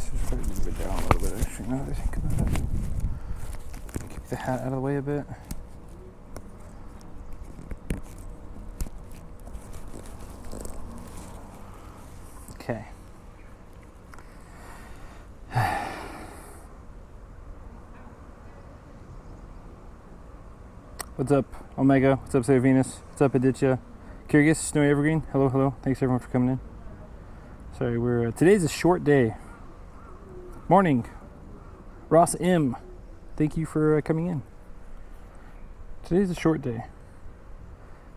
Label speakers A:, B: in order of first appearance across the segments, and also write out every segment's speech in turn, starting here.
A: this is probably move it down a little bit actually now that I think about it. Keep the hat out of the way a bit. Okay. What's up, Omega? What's up, Sarah Venus? What's up, Aditya? Kyrgyz, Snowy Evergreen. Hello, hello. Thanks everyone for coming in. Sorry, today's a short day. Morning, Ross M. Thank you for coming in. Today's a short day.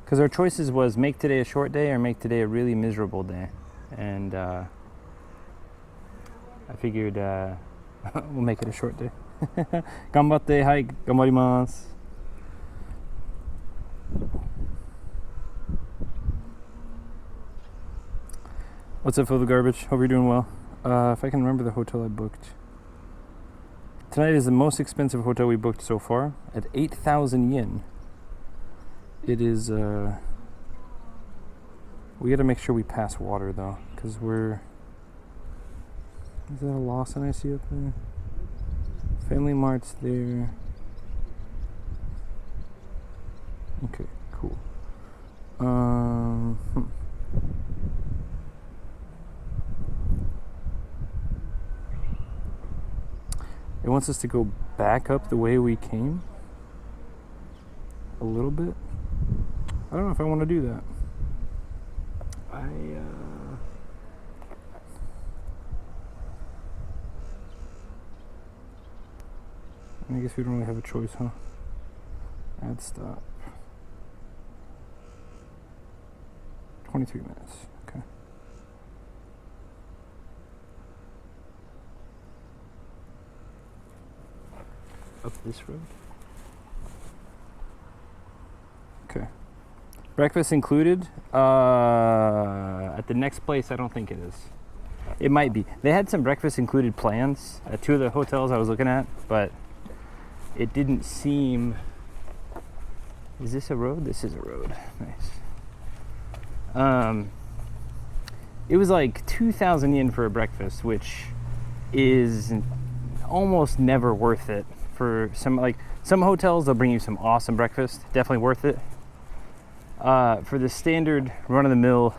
A: Because our choices was make today a short day or make today a really miserable day. And I figured we'll make it a short day. Ganbatte, hai, ganbarimasu. What's up, Phil the Garbage? Hope you're doing well. If I can remember the hotel I booked. Tonight is the most expensive hotel we booked so far at 8,000 yen. It is, we gotta make sure we pass water though, because is that a Lawson I see up there? Family Mart's there. Okay, cool. It wants us to go back up the way we came a little bit. I don't know if I want to do that. I guess we don't really have a choice, huh? Add stop. 23 minutes. Okay. Up this road. Okay. Breakfast included. At the next place, I don't think it is. It might be. They had some breakfast included plans at two of the hotels I was looking at, but it didn't seem. Is this a road? This is a road. Nice. It was like 2,000 yen for a breakfast, which is almost never worth it. For some hotels, they'll bring you some awesome breakfast, definitely worth it. For the standard run-of-the-mill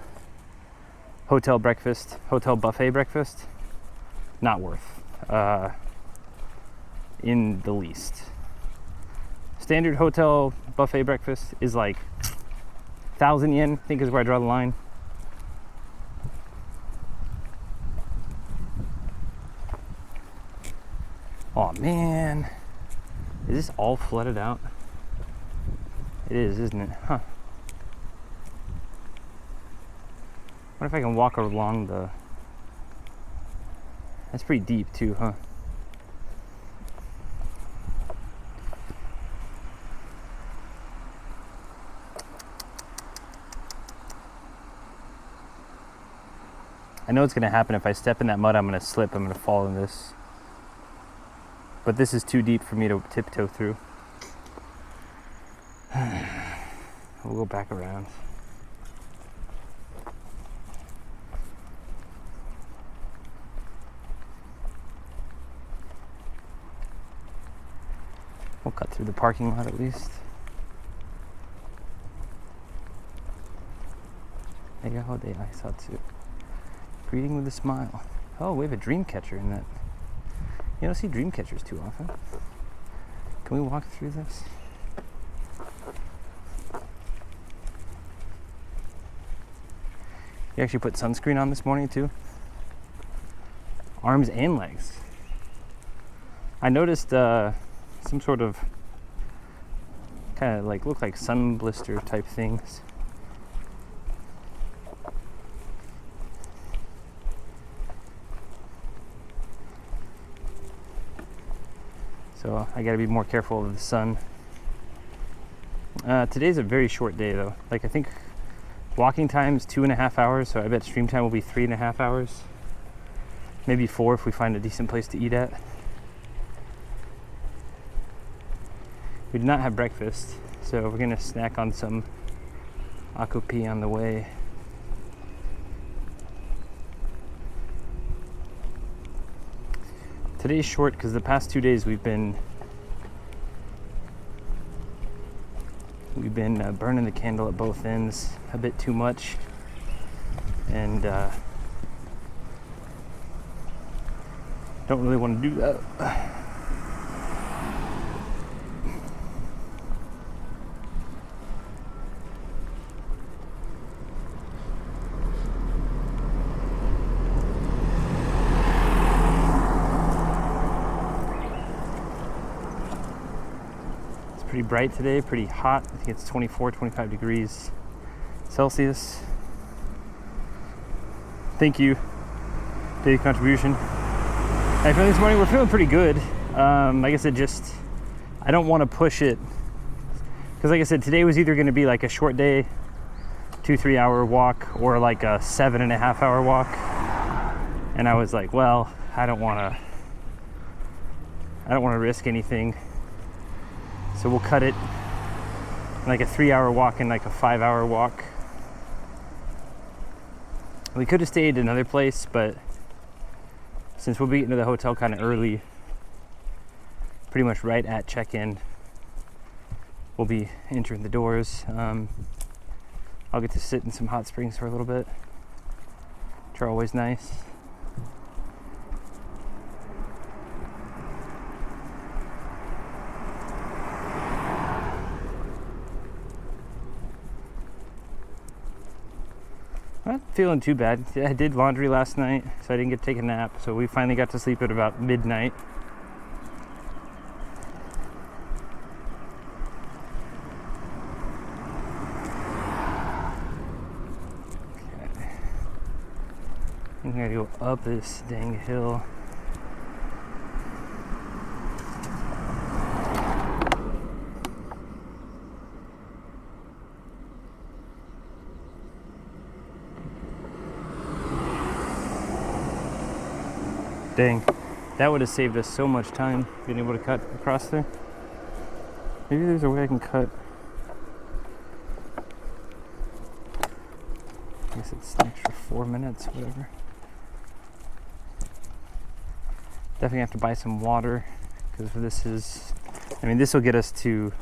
A: hotel breakfast, hotel buffet breakfast, not worth in the least. Standard hotel buffet breakfast is like 1,000 yen, I think is where I draw the line. Oh man, is this all flooded out? It is, isn't it? Huh. What if I can walk along the... That's pretty deep too, huh? I know what's gonna happen. If I step in that mud, I'm gonna slip, I'm gonna fall in this. But this is too deep for me to tiptoe through. We'll go back around. We'll cut through the parking lot at least. Egahode Aisatsu. Greeting with a smile. Oh, we have a dream catcher in that. You don't see dream catchers too often. Can we walk through this? You actually put sunscreen on this morning too? Arms and legs. I noticed some sort of kind of like look like sun blister type things. So I gotta be more careful of the sun. Today's a very short day though. Like I think walking time is 2.5 hours, so I bet stream time will be 3.5 hours. Maybe 4 if we find a decent place to eat at. We did not have breakfast, so we're gonna snack on some akupi on the way. today's short because the past 2 days we've been burning the candle at both ends a bit too much, and don't really want to do that. Pretty bright today, pretty hot. I think it's 24, 25 degrees Celsius. Thank you, daily contribution. I feel this morning we're feeling pretty good. Like I said, I don't want to push it, because like I said, today was either going to be like a short day, 2-3 hour walk, or like a 7.5 hour walk. And I was like, well, I don't want to risk anything. So we'll cut it like a 3 hour walk and like a 5 hour walk. We could have stayed another place, but since we'll be getting to the hotel kind of early, pretty much right at check-in, we'll be entering the doors. I'll get to sit in some hot springs for a little bit, which are always nice. Not feeling too bad. I did laundry last night, so I didn't get to take a nap. So we finally got to sleep at about midnight. Okay. I'm gonna go up this dang hill. Dang, that would have saved us so much time being able to cut across there. Maybe there's a way I can cut. I guess it's an extra 4 minutes, whatever. Definitely have to buy some water, because this will get us to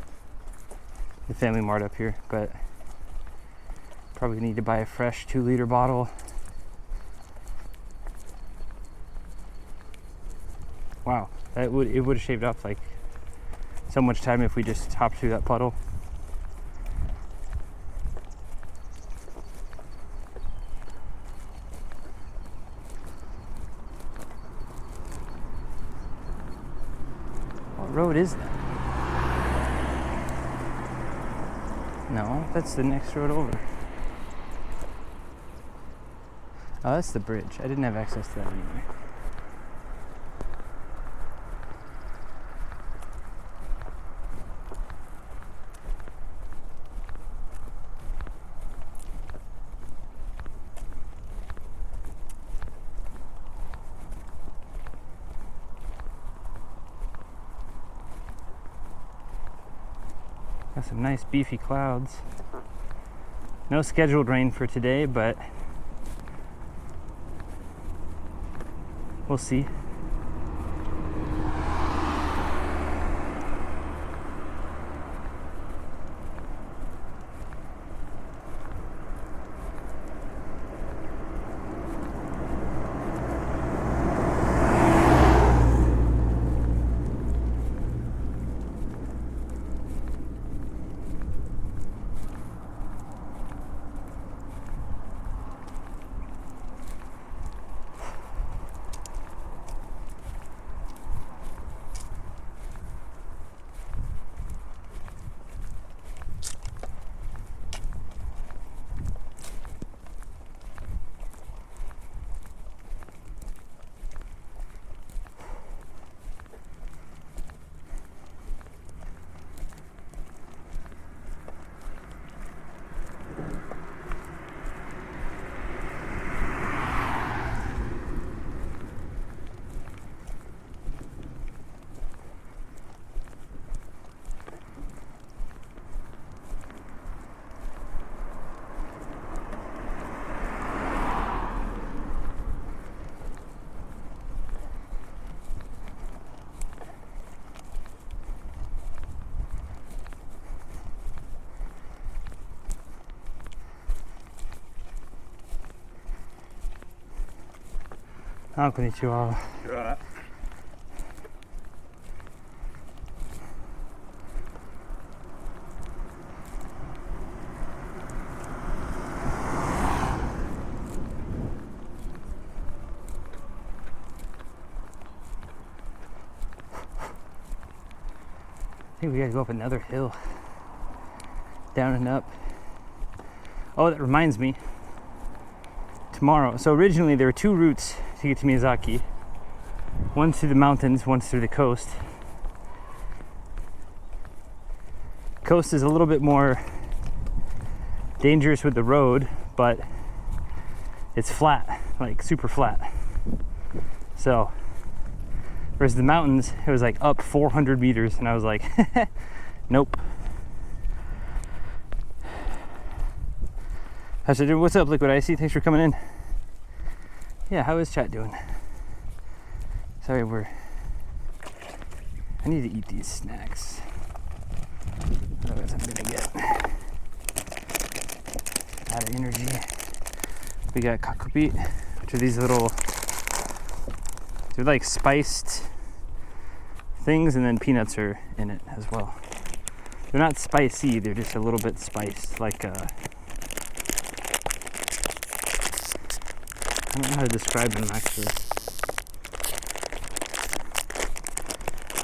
A: the Family Mart up here, but probably need to buy a fresh 2-liter bottle. Wow, it would have shaved off like so much time if we just hopped through that puddle. What road is that? No, that's the next road over. Oh, that's the bridge. I didn't have access to that anyway. Got some nice beefy clouds. No scheduled rain for today, but we'll see. あ、こんにちは。I think we gotta go up another hill. Down and up. Oh, that reminds me. Tomorrow. So originally there were two routes to get to Miyazaki. One through the mountains, one through the coast. Coast is a little bit more dangerous with the road, but it's flat, like super flat. So, whereas the mountains, it was like up 400 meters, and I was like, nope. What's up, Liquid Icy? Thanks for coming in. Yeah, how is chat doing? Sorry, I need to eat these snacks. Otherwise I'm gonna get out of energy. We got kakupit, which are these little, they're like spiced things, and then peanuts are in it as well. They're not spicy, they're just a little bit spiced, like I don't know how to describe them actually.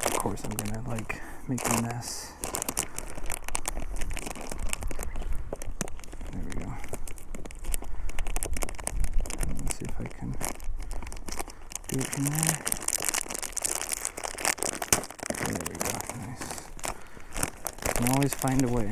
A: Of course I'm gonna like make a mess. There we go. Let's see if I can do it in there. There we go, nice. You can always find a way.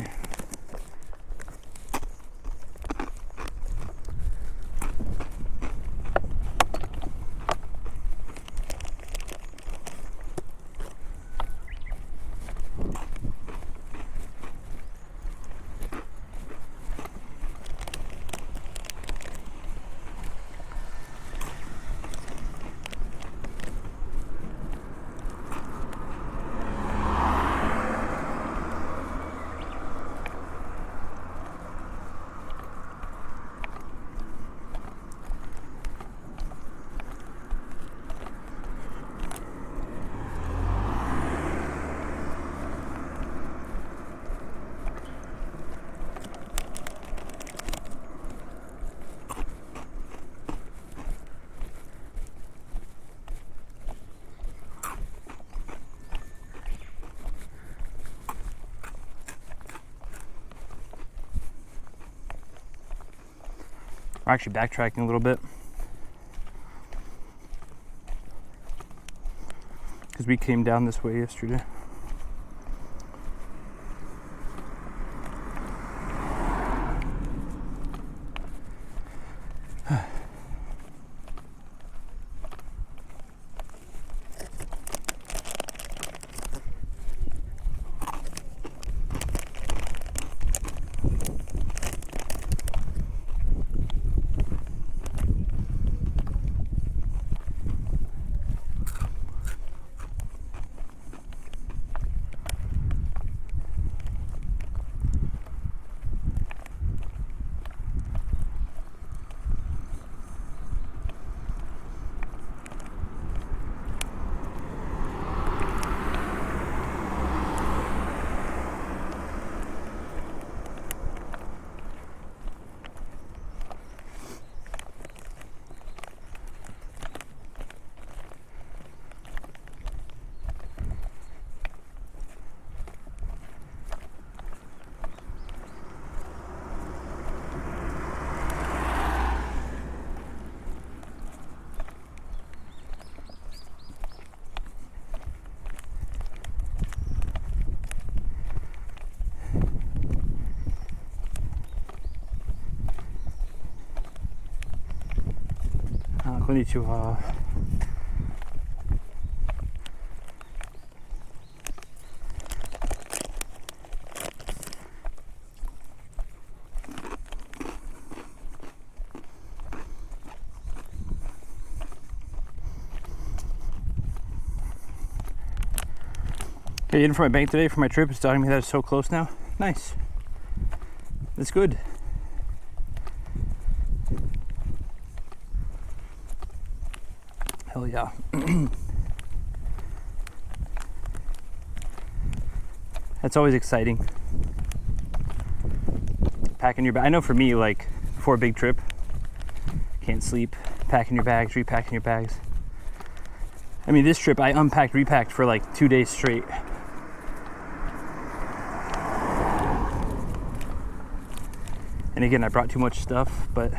A: We're actually backtracking a little bit because we came down this way yesterday. Konnichiwa. Getting in from my bank today for my trip. It's telling me that it's so close now. Nice. That's good. Hell yeah. That's always exciting. Packing your bag. I know for me, like before a big trip, can't sleep. Packing your bags, repacking your bags. I mean, this trip I unpacked, repacked for like 2 days straight. And again, I brought too much stuff, but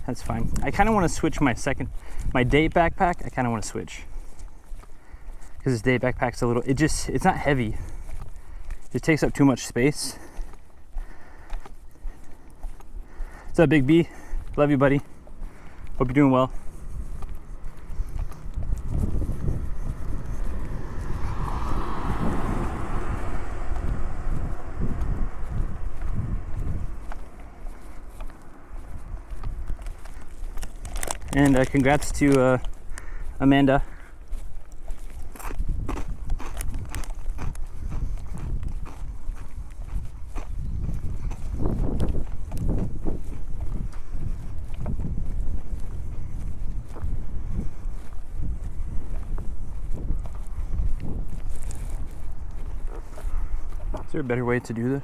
A: that's fine. I kind of want to switch my day backpack. I kind of want to switch because this day backpack's a little. It's not heavy. It takes up too much space. What's up, Big B? Love you, buddy. Hope you're doing well. And congrats to Amanda. Is there a better way to do this?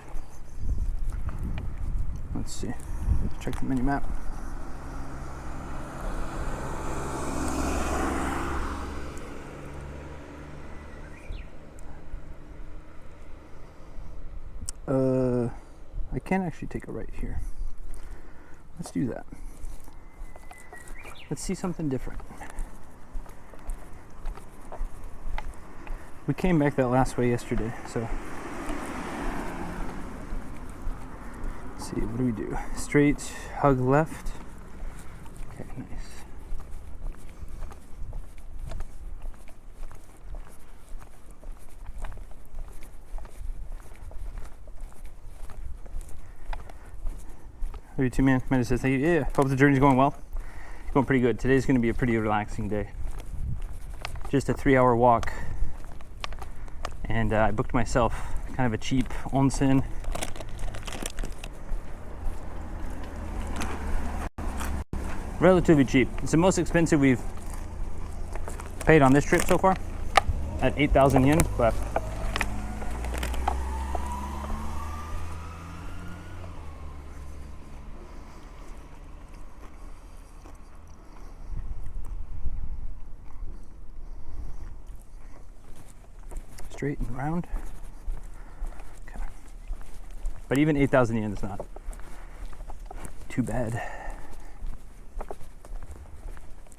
A: Let's see. Check the mini map. I can actually take a right here. Let's do that. Let's see something different. We came back that last way yesterday, so let's see, what do we do? Straight, hug left. Okay, nice. Love you too, man. Amanda says, hey, yeah, hope the journey's going well. Going pretty good. Today's going to be a pretty relaxing day. Just a 3-hour walk. And I booked myself kind of a cheap onsen. Relatively cheap. It's the most expensive we've paid on this trip so far at 8,000 yen, but straight and round. Okay. But even 8,000 yen is not too bad.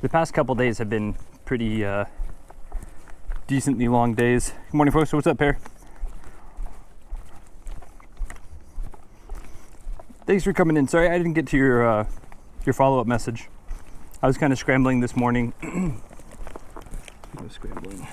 A: The past couple days have been pretty decently long days. Good morning, folks. What's up, Pear? Thanks for coming in. Sorry I didn't get to your follow-up message. I was kind of scrambling this morning. I was scrambling.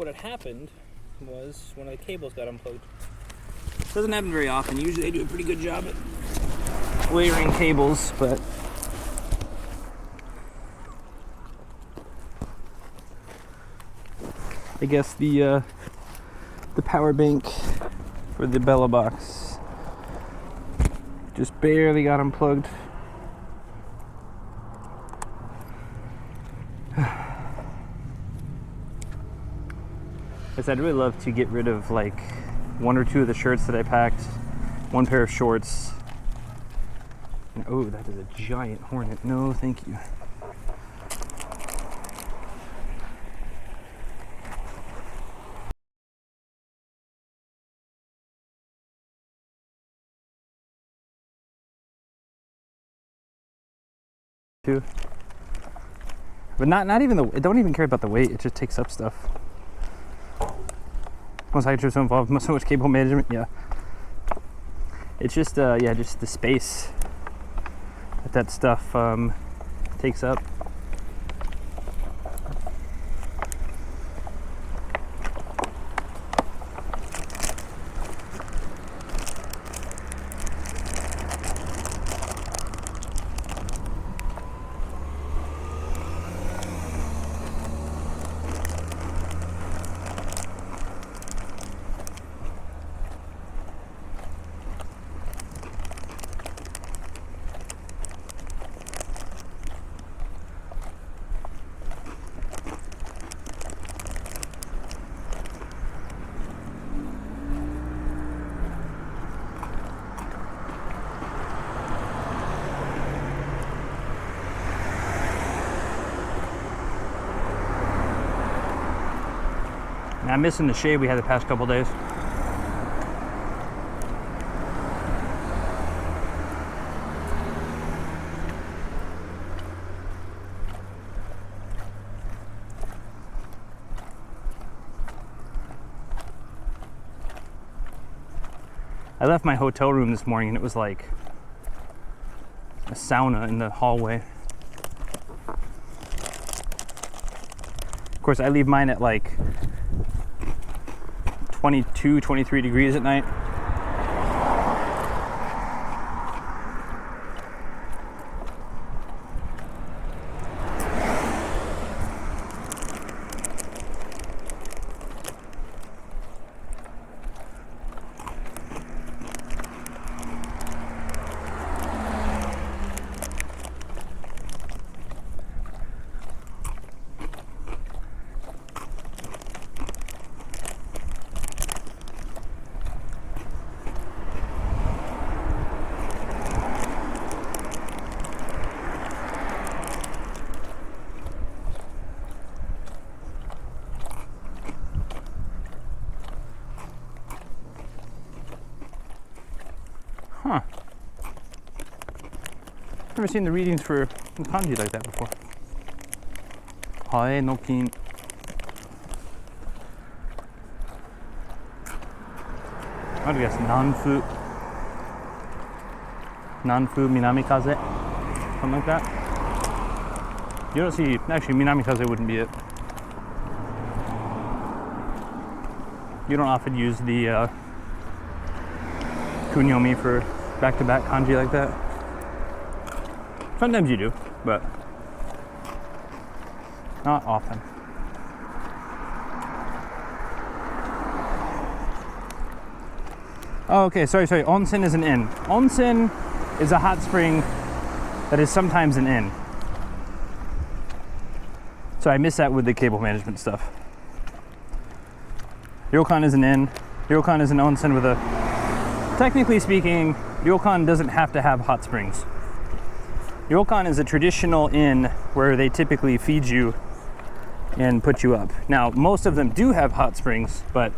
A: what had happened was one of the cables got unplugged. Doesn't happen very often. Usually they do a pretty good job at layering cables, but I guess the power bank for the Bella box just barely got unplugged. I'd really love to get rid of like one or two of the shirts that I packed, one pair of shorts. Oh, that is a giant hornet. No, thank you. But not even it don't even care about the weight. It just takes up stuff. Once I get so involved with so much cable management, yeah. It's just just the space that stuff takes up. I'm missing the shade we had the past couple days. I left my hotel room this morning and it was like a sauna in the hallway. Of course, I leave mine at like 22, 23 degrees at night. Huh. Never seen the readings for kanji like that before. Hae no kin. I would guess Nanfu. Nanfu Minamikaze. Something like that. You don't see, actually Minamikaze wouldn't be it. You don't often use the kunyomi for back-to-back kanji like that. Sometimes you do, but not often. Oh, okay, sorry. Onsen is an inn. Onsen is a hot spring that is sometimes an inn. So I miss that with the cable management stuff. Ryokan is an inn. Ryokan is an onsen with a... Technically speaking, ryokan doesn't have to have hot springs. Ryokan is a traditional inn where they typically feed you and put you up. Now, most of them do have hot springs, but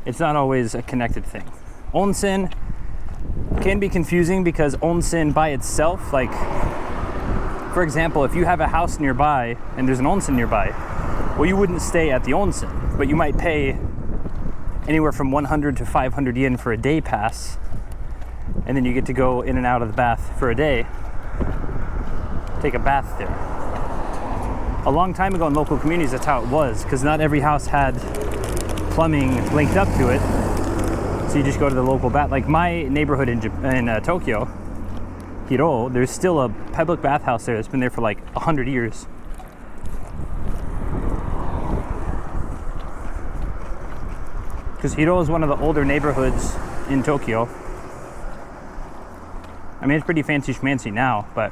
A: it's not always a connected thing. Onsen can be confusing because onsen by itself, like, for example, if you have a house nearby and there's an onsen nearby, well, you wouldn't stay at the onsen, but you might pay anywhere from 100 to 500 yen for a day pass, and then you get to go in and out of the bath for a day, take a bath there. a long time ago in local communities, that's how it was, because not every house had plumbing linked up to it. So you just go to the local bath. Like my neighborhood in Tokyo, Hiro, there's still a public bathhouse there that's been there for like 100 years. Because Hiro is one of the older neighborhoods in Tokyo. I mean, it's pretty fancy schmancy now, but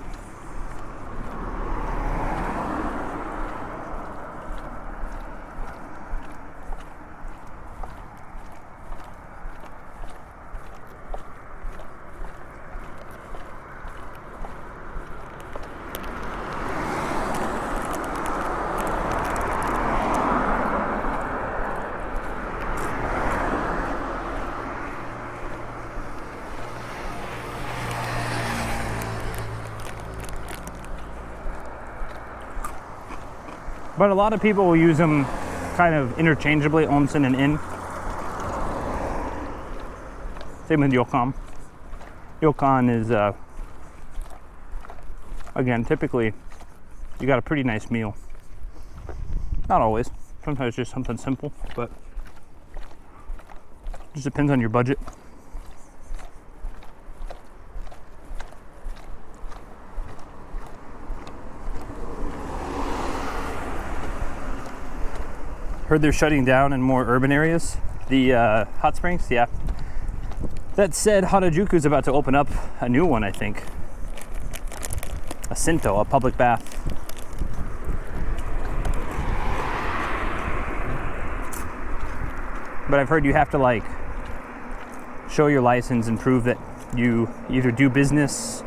A: a lot of people will use them kind of interchangeably, onsen and in. Same with ryokan. Ryokan is, again, typically you got a pretty nice meal. Not always. Sometimes just something simple, but just depends on your budget. Heard they're shutting down in more urban areas, the hot springs. Yeah. That said, Harajuku is about to open up a new one, I think. A Shinto, a public bath. But I've heard you have to like show your license and prove that you either do business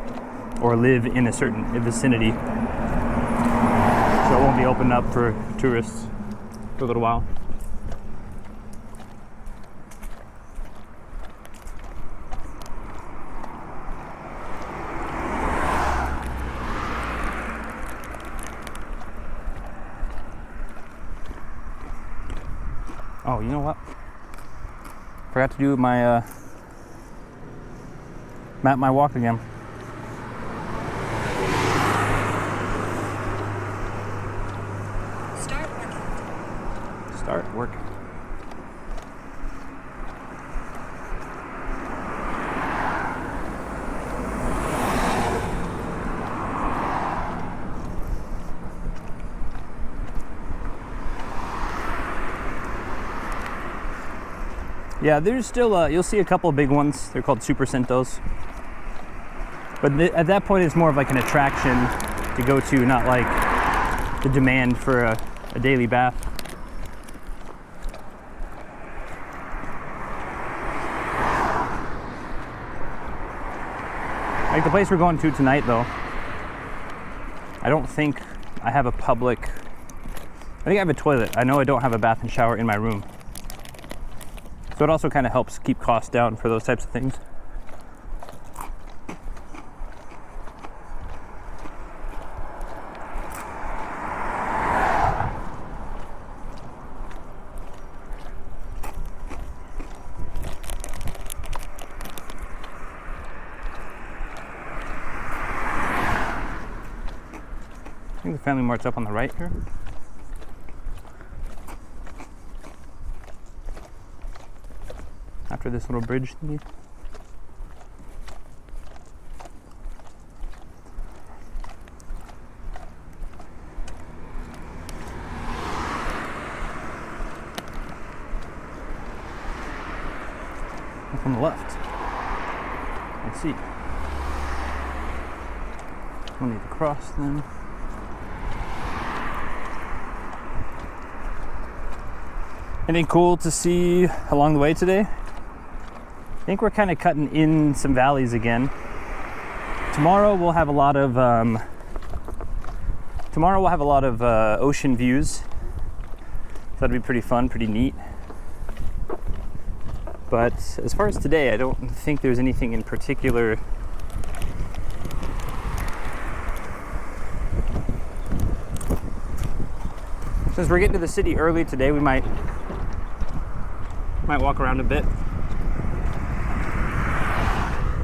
A: or live in a certain vicinity. So it won't be opened up for tourists for a little while. Oh, you know what? Forgot to do my map my walk again. Start working. Yeah, there's still, you'll see a couple of big ones. They're called Super Sentos. But at that point, it's more of like an attraction to go to, not like the demand for a daily bath. Like the place we're going to tonight, though, I don't think I have a public, I think I have a toilet. I know I don't have a bath and shower in my room. So it also kind of helps keep costs down for those types of things. I think the Family Mart's up on the right here. After this little bridge thingy. Up on the left. Let's see. We'll need to cross then. Anything cool to see along the way today? I think we're kind of cutting in some valleys again. Tomorrow we'll have a lot of ocean views. So that'll be pretty fun, pretty neat. But as far as today, I don't think there's anything in particular. Since we're getting to the city early today, we might walk around a bit.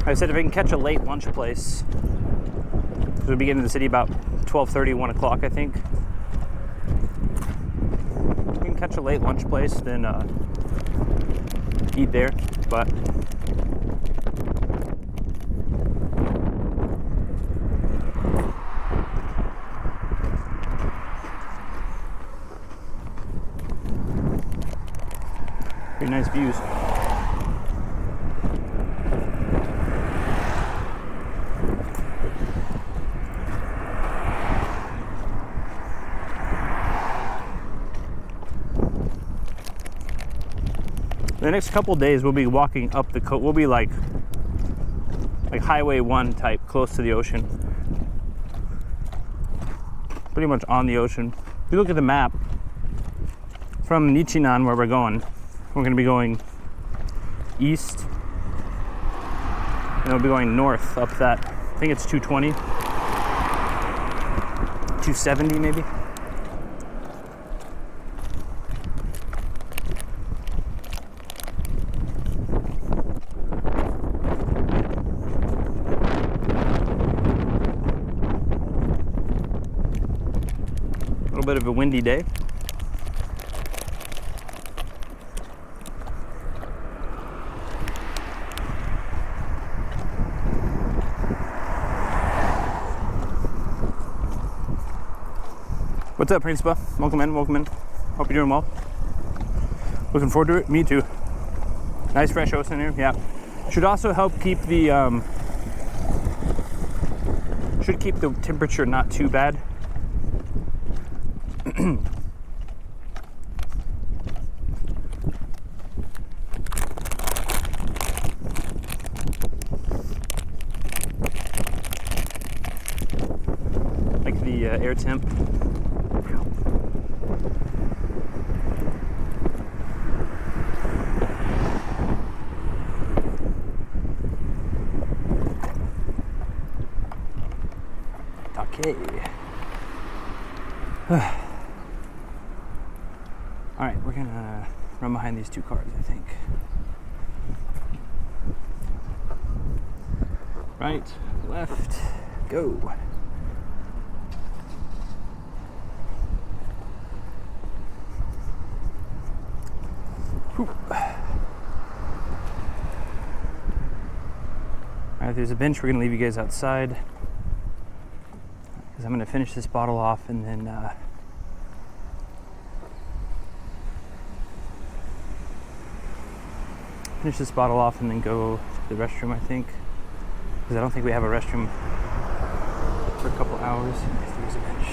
A: I said if I can catch a late lunch place, because we'll be getting to the city about 12:30, 1 o'clock, I think. can catch a late lunch place, then eat there. But pretty nice views. The next couple days we'll be walking up the coast. We'll be like Highway 1 type, close to the ocean. Pretty much on the ocean. If you look at the map, from Nichinan where we're going to be going east. And we'll be going north up that, I think it's 220. 270 maybe. Bit of a windy day. What's up, Principal? Welcome in, welcome in. Hope you're doing well. Looking forward to it. Me too. Nice fresh ocean here. Yeah. Should also help keep the should keep the temperature not too bad. Like the air temp. Okay. All right, we're gonna run behind these two cars, I think. Right, left, go. Whew. All right, there's a bench. We're gonna leave you guys outside because I'm gonna finish this bottle off and then finish this bottle off and then go to the restroom, I think, because I don't think we have a restroom for a couple hours. There's a bench.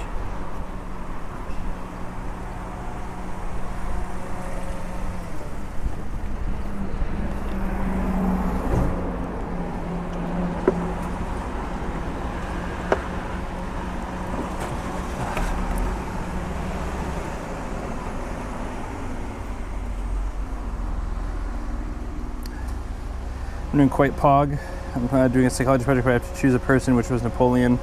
A: I'm doing quite pog. I'm doing a psychology project where I have to choose a person, which was Napoleon.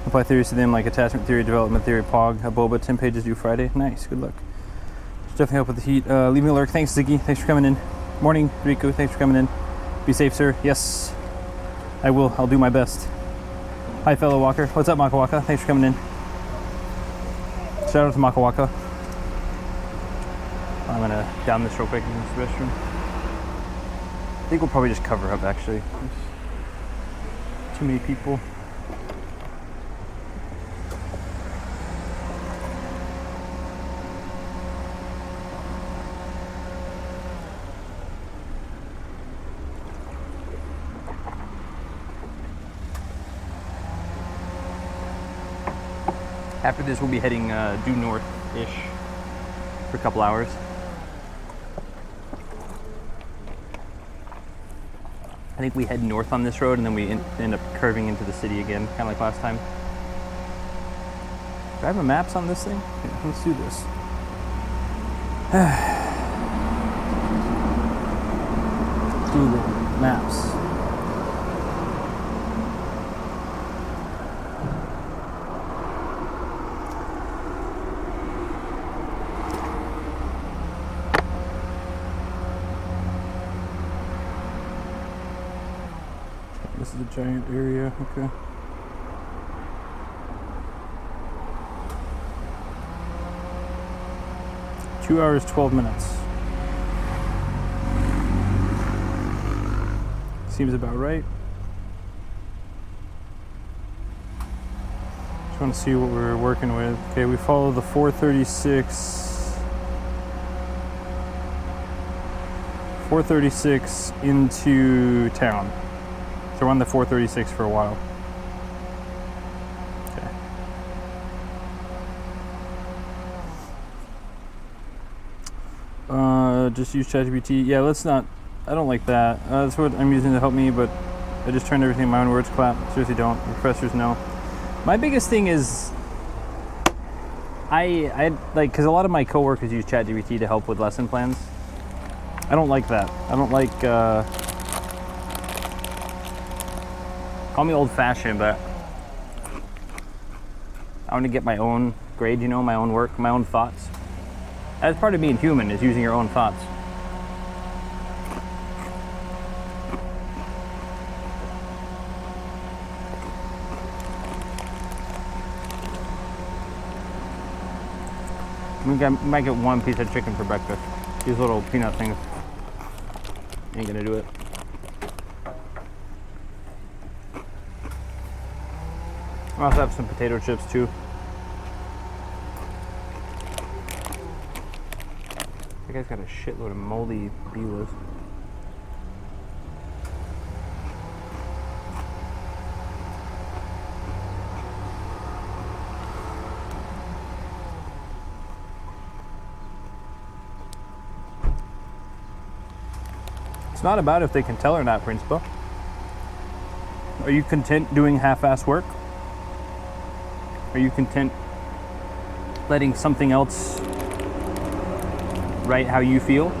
A: Apply theories to them like attachment theory, development theory, pog, a boba, 10 pages due Friday. Nice, good luck. Definitely help with the heat. Leave me a lurk. Thanks, Ziggy. Thanks for coming in. Morning, Riku. Thanks for coming in. Be safe, sir. Yes, I will. I'll do my best. Hi, fellow walker. What's up, Makawaka? Thanks for coming in. Shout out to Makawaka. I'm gonna down this real quick in this restroom. I think we'll probably just cover up, actually. There's too many people. After this, we'll be heading due north-ish for a couple hours. I think we head north on this road and then we end up curving into the city again, kind of like last time. Do I have a maps on this thing? Yeah, let's do this. Google Maps. This is a giant area, okay. 2 hours, 12 minutes. Seems about right. Just want to see what we're working with. Okay, we follow the 436. 436 into town. So we're on the 436 for a while. Okay. Just use ChatGPT. Yeah, let's not. I don't like that. That's what I'm using to help me, but I just turned everything in my own words. Clap. Seriously, don't. The professors know. My biggest thing is I like, because a lot of my coworkers use ChatGPT to help with lesson plans. I don't like that. I don't like, call me old-fashioned, but I want to get my own grade, my own work, my own thoughts. That's part of being human, is using your own thoughts. I might get one piece of chicken for breakfast. These little peanut things ain't gonna do it. I also have some potato chips too. That guy's got a shitload of moldy beelas. It's not about if they can tell or not, Principal. Are you content doing half-ass work? Are you content letting something else write how you feel?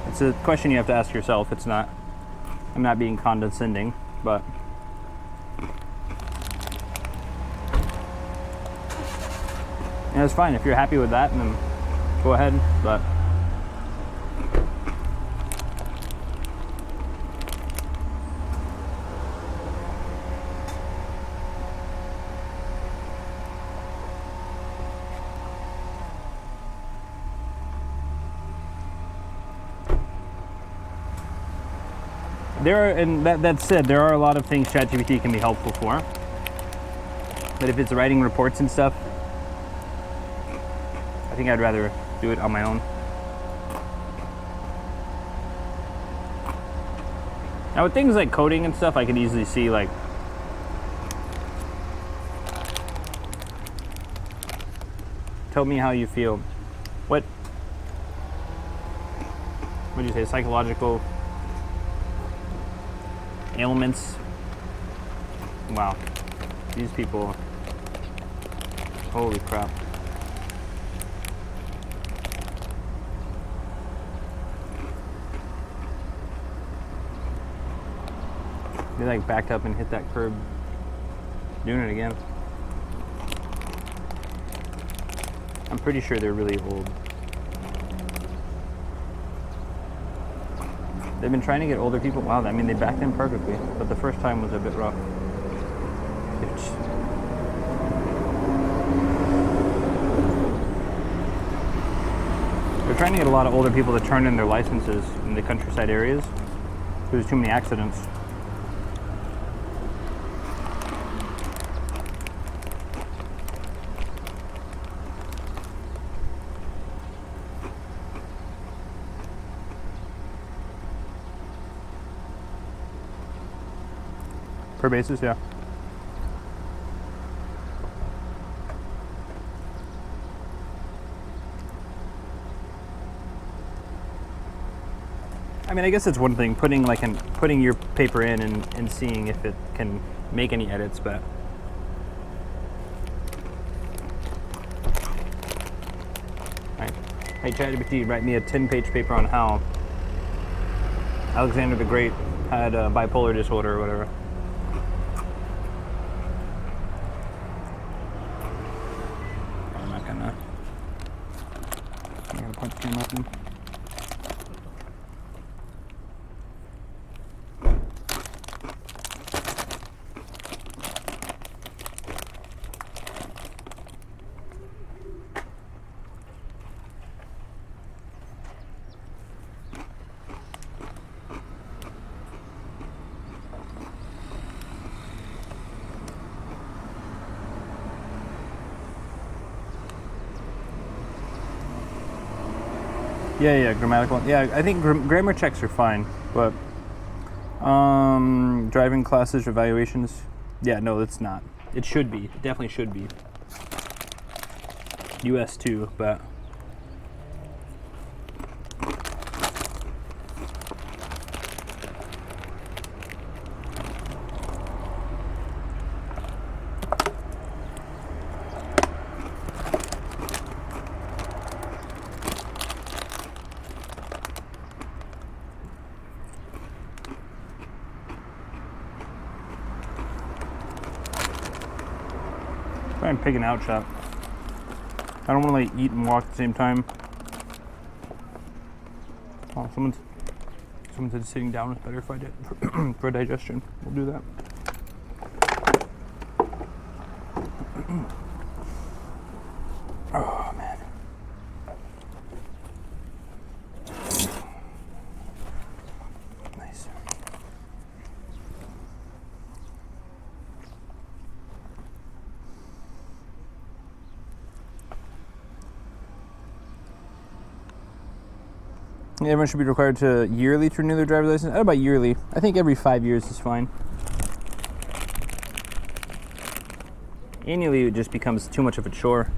A: It's a question you have to ask yourself. It's not, I'm not being condescending, but yeah, it's fine. If you're happy with that, then go ahead, but that said, there are a lot of things ChatGPT can be helpful for. But if it's writing reports and stuff, I think I'd rather do it on my own. Now with things like coding and stuff, I can easily see, like, tell me how you feel. What do you say? Psychological ailments. Wow, these people, holy crap. They like backed up and hit that curb, doing it again. I'm pretty sure they're really old. They've been trying to get older people. Wow, I mean, they backed in perfectly, but the first time was a bit rough. They're trying to get a lot of older people to turn in their licenses in the countryside areas. There's too many accidents. Per basis, yeah. I mean, I guess it's one thing putting your paper in and seeing if it can make any edits, but right. Hey ChatGPT, write me a 10-page paper on how Alexander the Great had bipolar disorder or whatever. I'm gonna punch him up in. Yeah, grammatical. Yeah, I think grammar checks are fine, but driving classes or evaluations, yeah, no, it's not. It should be. It definitely should be. US too, but try and pick an out shot. I don't want to like eat and walk at the same time. Oh, someone said sitting down is better for digestion. We'll do that. Oh man. Nice. Yeah, everyone should be required to yearly to renew their driver's license. I don't know about yearly. I think every 5 years is fine. Annually, it just becomes too much of a chore.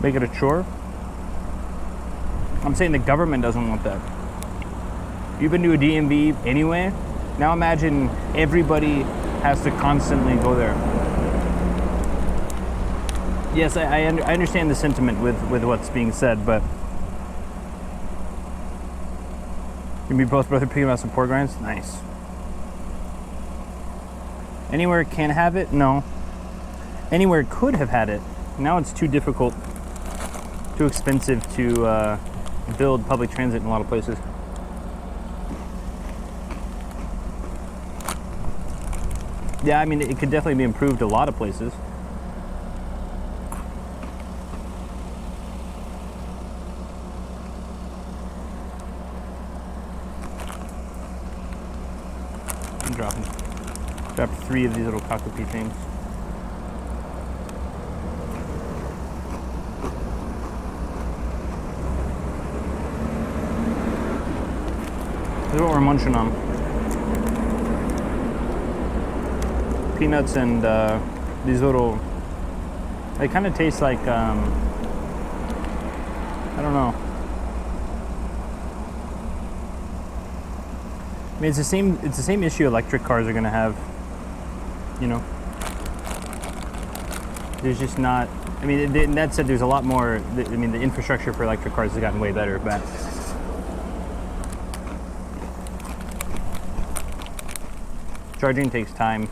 A: Make it a chore? I'm saying the government doesn't want that. You've been to a DMV anyway. Now imagine everybody has to constantly go there. Yes, I understand the sentiment with what's being said, but you be both brother picking out some pork rinds? Nice. Anywhere can have it? No. Anywhere could have had it. Now it's too difficult. Too expensive to build public transit in a lot of places. Yeah, I mean, it could definitely be improved a lot of places. I'm dropped 3 of these little cockapee things. This is what we're munching on. Peanuts and these little, they kind of taste like, I don't know. I mean, it's the same issue electric cars are gonna have, you know. There's just not, I mean, that said, there's a lot more, I mean, the infrastructure for electric cars has gotten way better, but charging takes time.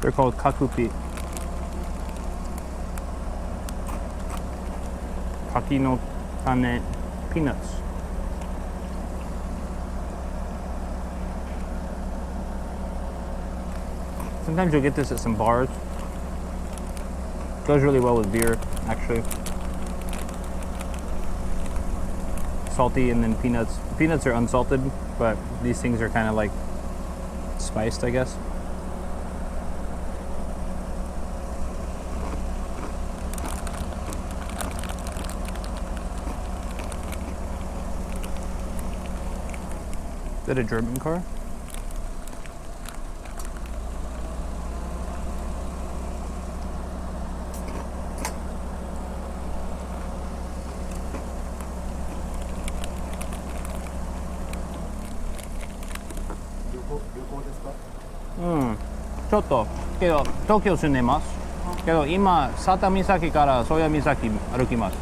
A: They're called kakupi. Kaki no tane peanuts. Sometimes you'll get this at some bars. Goes really well with beer, actually. Salty and then peanuts. Peanuts are unsalted, but these things are kind of like spiced, I guess. Is that a German car? ちょっとけど東京住んでますけど今佐多岬から宗谷岬歩きます。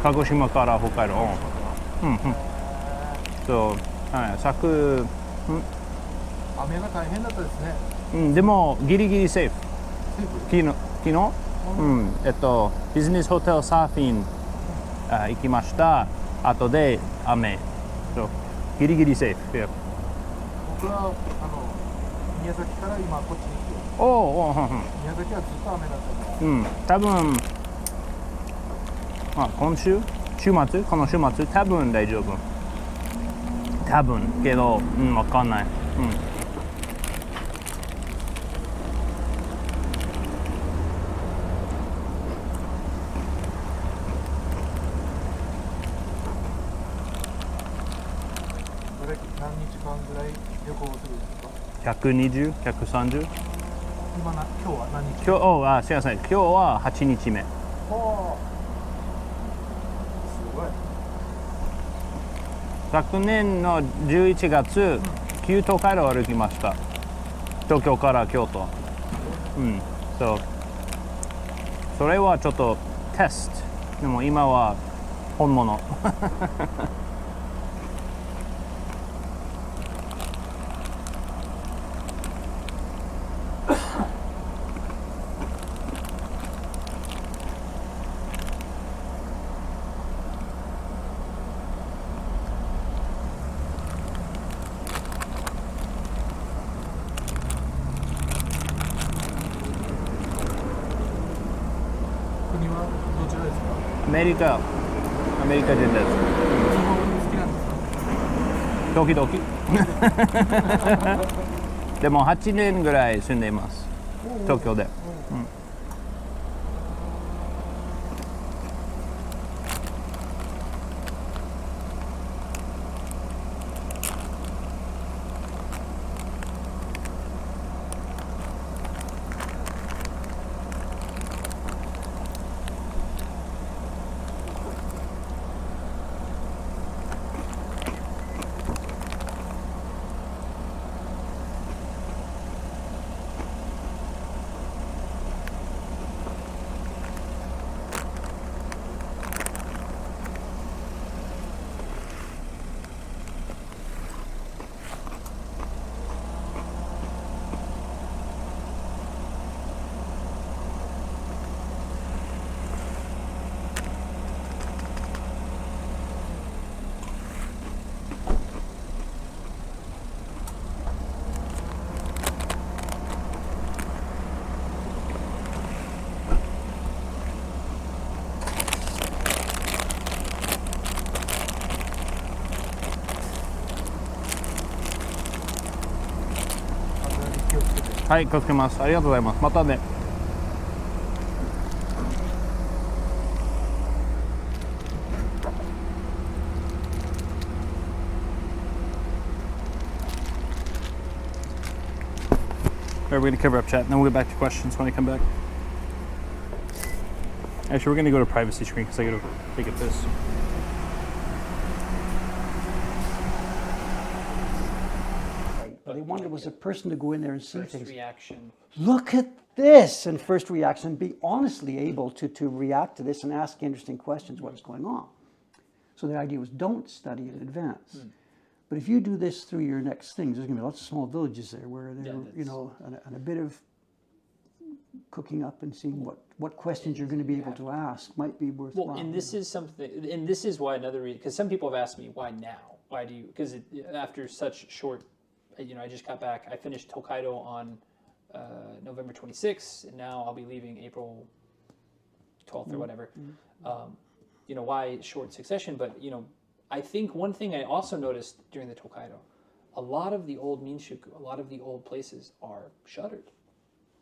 A: 鹿児島から北海道。そう、はい、
B: 雨が大変だったですね。
A: でもギリギリセーフ。昨日、ビジネスホテルサーフィン行きました。後で雨。そうギリギリセーフ。
B: 僕は宮崎から今こっちに来て、宮崎はずっと雨だったの。
A: 多分、週末この週末多分大丈夫。多分けど、わかんない。
B: 何日間ぐらい旅行するんですか
A: ？120、130？
B: 今日は何日？
A: すいません。今日は8日目。
B: すごい。
A: 昨年の11月、旧東海道を歩きました。東京から京都。それはちょっとテスト。でも今は本物。
B: 国はどちらですか？
A: アメリカ人です。
B: 日本好きなんですか？
A: 時々。でも8年ぐらい住んでいます。東京で。はい、気をつけます。ありがとうございます。またね。Alright, we're going to cover up chat, and then we'll get back to questions when I come back. Actually, we're going to go to privacy screen because I got to take a piss.
C: What they wanted was a person to go in there and see
D: First
C: things.
D: reaction.
C: Look at this! And first reaction, be honestly able to react to this and ask interesting questions, what's going on. So the idea was don't study in advance. But if you do this through your next things, there's going to be lots of small villages there where they're, and a bit of cooking up and seeing what questions you're going to be able to ask might be worthwhile.
D: Well, and this is something, and this is why another reason, because some people have asked me, why now? Why do you, because after such short, I just got back, I finished Tokaido on November 26th, and now I'll be leaving April 12th or whatever. Why short succession? But, I think one thing I also noticed during the Tokaido, a lot of the old Minshuku, a lot of the old places are shuttered.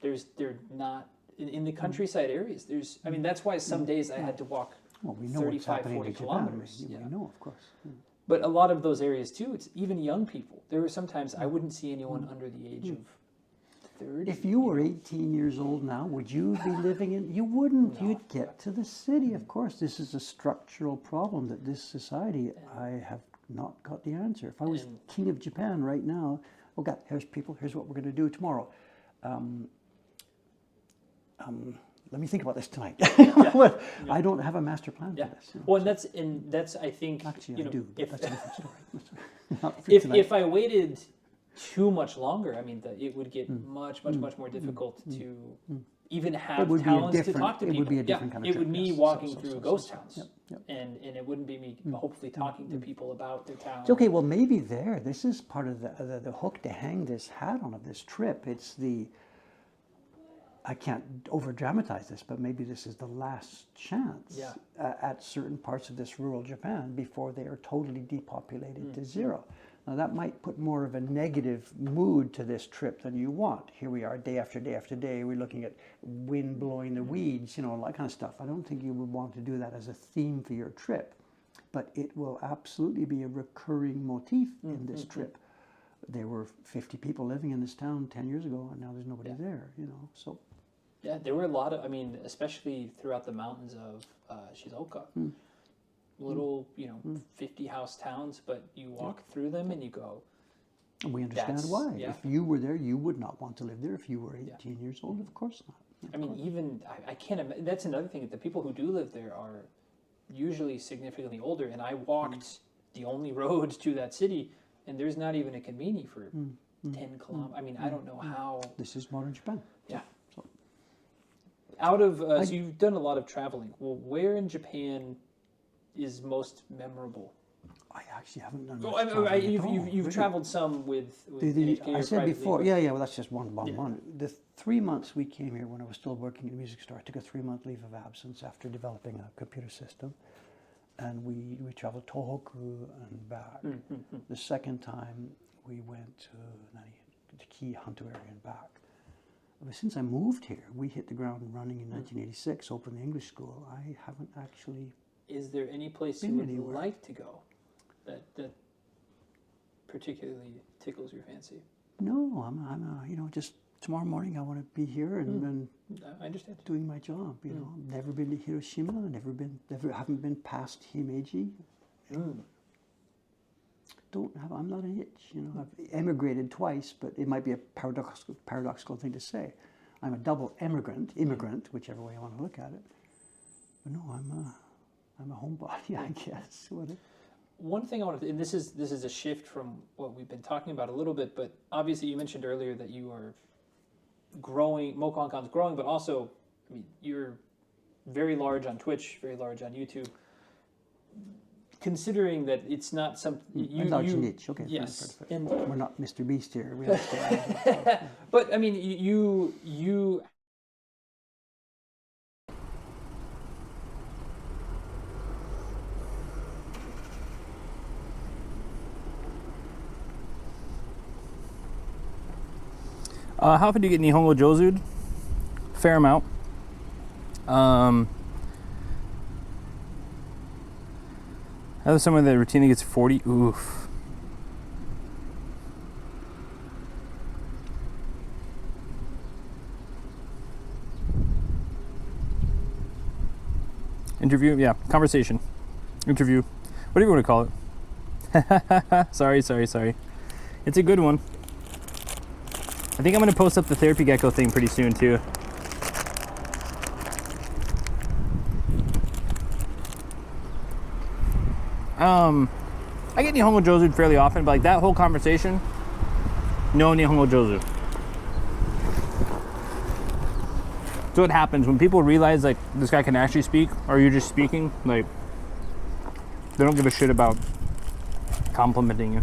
D: They're not, in the countryside areas, that's why some days I had to walk 35, 40 kilometers.
C: We know, of course.
D: But a lot of those areas too, it's even young people. There were sometimes I wouldn't see anyone under the age of 30.
C: If you were 18 years old now, would you be living in? You wouldn't. No. You'd get to the city. Of course, this is a structural problem that this society, I have not got the answer. If I was king of Japan right now, God, here's people, here's what we're going to do tomorrow. Let me think about this tonight. I don't have a master plan for this. You know,
D: well, and that's I think
C: actually,
D: you
C: I
D: know,
C: do, but
D: if,
C: that's a different story. Not for tonight.
D: if I waited too much longer, I mean, it would get much more difficult to even have talents to talk to people.
C: It would be a different kind of
D: It would
C: trip,
D: be me
C: yes.
D: walking through ghost towns,
C: Yep.
D: and it wouldn't be me hopefully talking to people about their town.
C: Okay, well, maybe this is part of the hook to hang this hat on of this trip. It's I can't over dramatize this, but maybe this is the last chance at certain parts of this rural Japan before they are totally depopulated to zero. Now that might put more of a negative mood to this trip than you want. Here we are day after day after day, we're looking at wind blowing the weeds, you know, all that kind of stuff. I don't think you would want to do that as a theme for your trip, but it will absolutely be a recurring motif in this trip. There were 50 people living in this town 10 years ago, and now there's nobody there, you know, so.
D: Yeah, there were a lot of, I mean, especially throughout the mountains of Shizuoka, little, 50 house towns, but you walk through them and you go.
C: And we understand why. Yeah. If you were there, you would not want to live there if you were 18 years old, of course not.
D: I mean, even, I can't imagine, that's another thing, the people who do live there are usually significantly older, and I walked the only road to that city, and there's not even a conveni for 10 kilometers. I mean, I don't know how.
C: This is modern Japan.
D: Yeah. Out of so you've done a lot of traveling. Well, where in Japan is most memorable?
C: I actually haven't done.
D: You've traveled some with
C: I said before. Yeah. Well, that's just one. The 3 months we came here when I was still working at a music store, I took a 3-month leave of absence after developing a computer system, and we traveled Tohoku and back. The second time we went to the Key Hunter area and back. But since I moved here, we hit the ground running in 1986, opened the English school. I haven't actually.
D: Is there any place you would like to go that particularly tickles your fancy?
C: No, I'm just tomorrow morning I want to be here and
D: I understand
C: doing my job. You know, never been to Hiroshima, haven't been past Himeji. I'm not an itch, you know. I've emigrated twice, but it might be a paradoxical thing to say. I'm a double immigrant, whichever way I want to look at it. But no, I'm a homebody, I guess.
D: One thing I want to, and this is a shift from what we've been talking about a little bit, but obviously you mentioned earlier that you are growing, Mokonkon's growing, but also, I mean, you're very large on Twitch, very large on YouTube. Considering that it's not something
C: a large niche, okay.
D: Yes,
C: fair. And we're not Mr. Beast here. We understand.
D: But I mean, you.
A: How often do you get Nihongo Jozu'd? Fair amount. I have someone that routinely gets 40. Oof. Interview? Yeah. Conversation. Interview. Whatever you want to call it. Sorry. It's a good one. I think I'm going to post up the Therapy Gecko thing pretty soon, too. I get Nihongo Jozu fairly often, but like that whole conversation, no Nihongo Jozu. So what happens when people realize like this guy can actually speak, or you're just speaking, like they don't give a shit about complimenting you.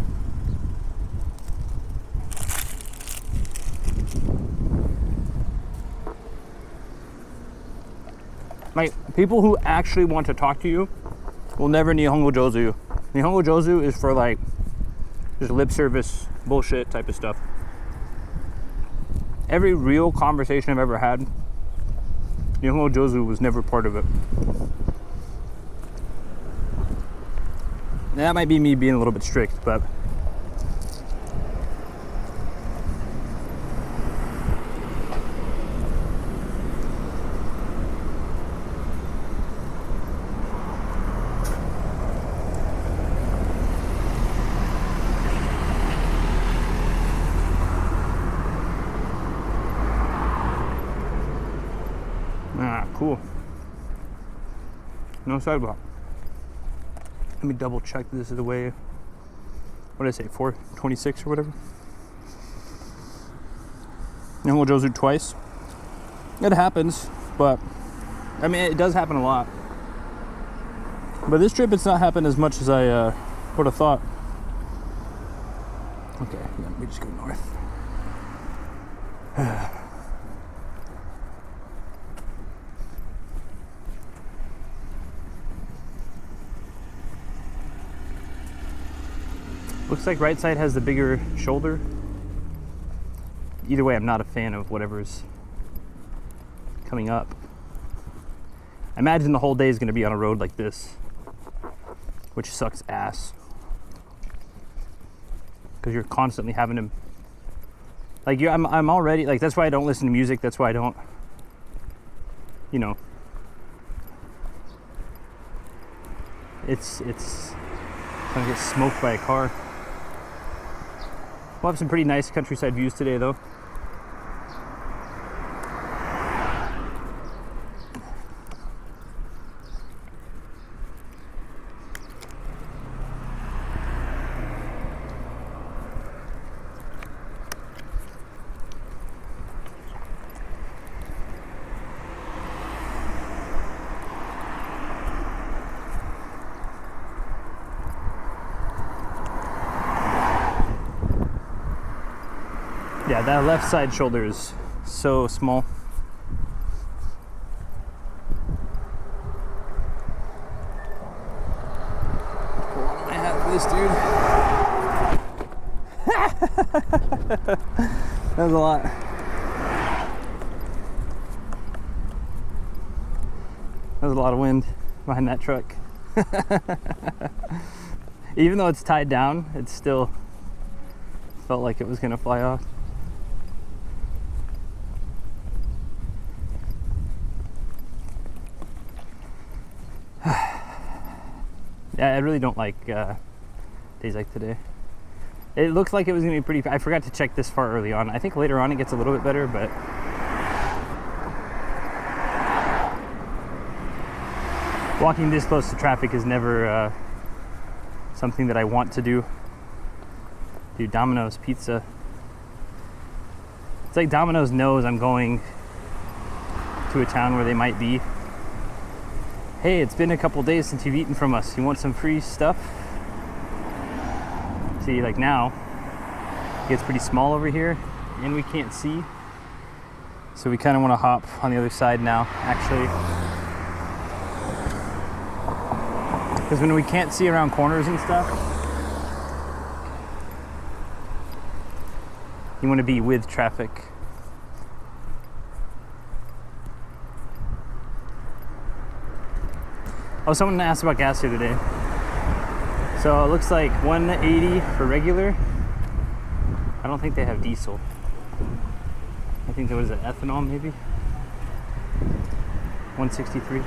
A: Like people who actually want to talk to you will never Nihongo Jozu you. Nihongo Jozu is for like just lip service bullshit type of stuff. Every real conversation I've ever had, Nihongo Jozu was never part of it. Now, that might be me being a little bit strict, but Cool. No sidewalk. Let me double check this is the way. What did I say? 426 or whatever. Nango Jozu twice. It happens, but I mean it does happen a lot. But this trip it's not happened as much as I would have thought. Okay, let me just go north. Looks like right side has the bigger shoulder. Either way, I'm not a fan of whatever's coming up. I imagine the whole day is going to be on a road like this, which sucks ass. Because you're constantly having to, like, I'm already, like, that's why I don't listen to music. That's why I don't, you know, it's gonna get smoked by a car. We'll have some pretty nice countryside views today, though. Yeah, that left side shoulder is so small. Pull on my hat for this dude. That was a lot. That was a lot of wind behind that truck. Even though it's tied down, it still felt like it was gonna fly off. Yeah, I really don't like days like today. It looks like it was gonna be pretty. I forgot to check this far early on. I think later on it gets a little bit better, but walking this close to traffic is never something that I want to do. Dude, Domino's pizza. It's like Domino's knows I'm going to a town where they might be. Hey, it's been a couple days since you've eaten from us. You want some free stuff? See, like now, it gets pretty small over here and we can't see. So we kind of want to hop on the other side now, actually. Because when we can't see around corners and stuff, you want to be with traffic. Oh, someone asked about gas the other day. So it looks like 180 for regular. I don't think they have diesel. I think there was an ethanol maybe. 163.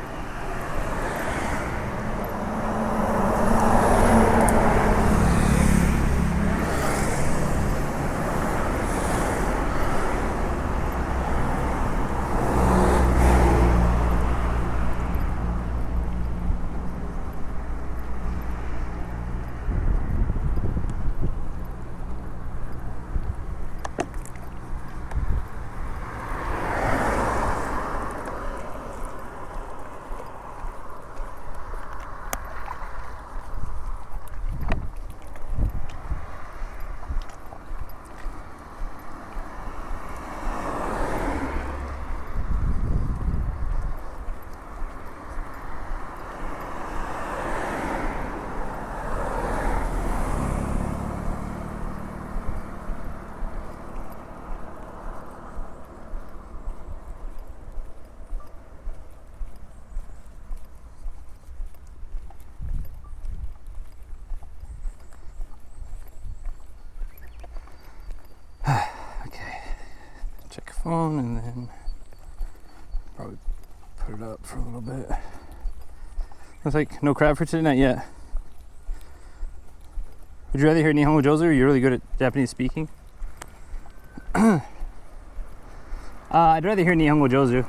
A: Phone and then probably put it up for a little bit. Looks like no crab for today, not yet. Would you rather hear Nihongo Jozu or you're really good at Japanese speaking? I'd rather hear Nihongo Jozu.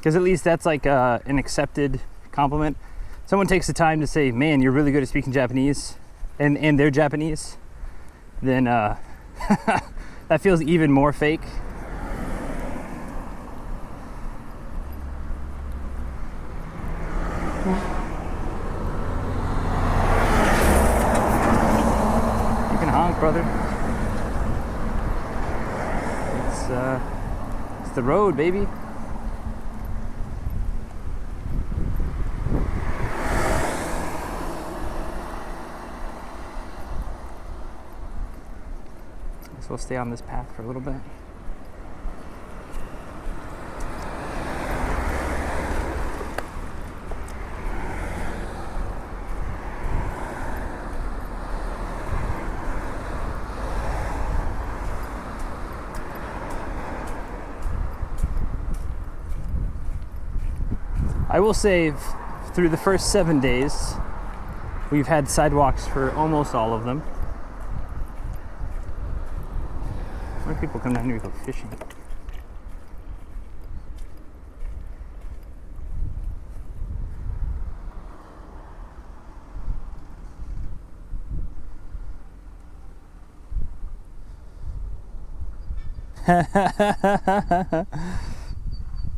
A: Because at least that's like an accepted compliment. Someone takes the time to say, man, you're really good at speaking Japanese, and they're Japanese, then that feels even more fake. You can honk, brother. It's the road, baby. So we'll stay on this path for a little bit. I will say, through the first 7 days, we've had sidewalks for almost all of them. Where do people come down here to go fishing?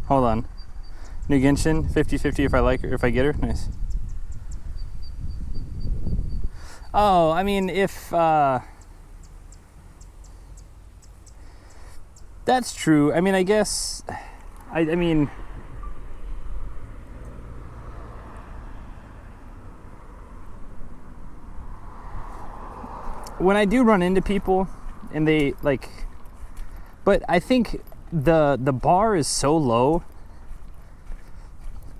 A: Hold on. New Genshin, 50-50 if I like her, if I get her. Nice. Oh, I mean, if that's true. I mean, I guess I mean, when I do run into people and they like, but I think the bar is so low.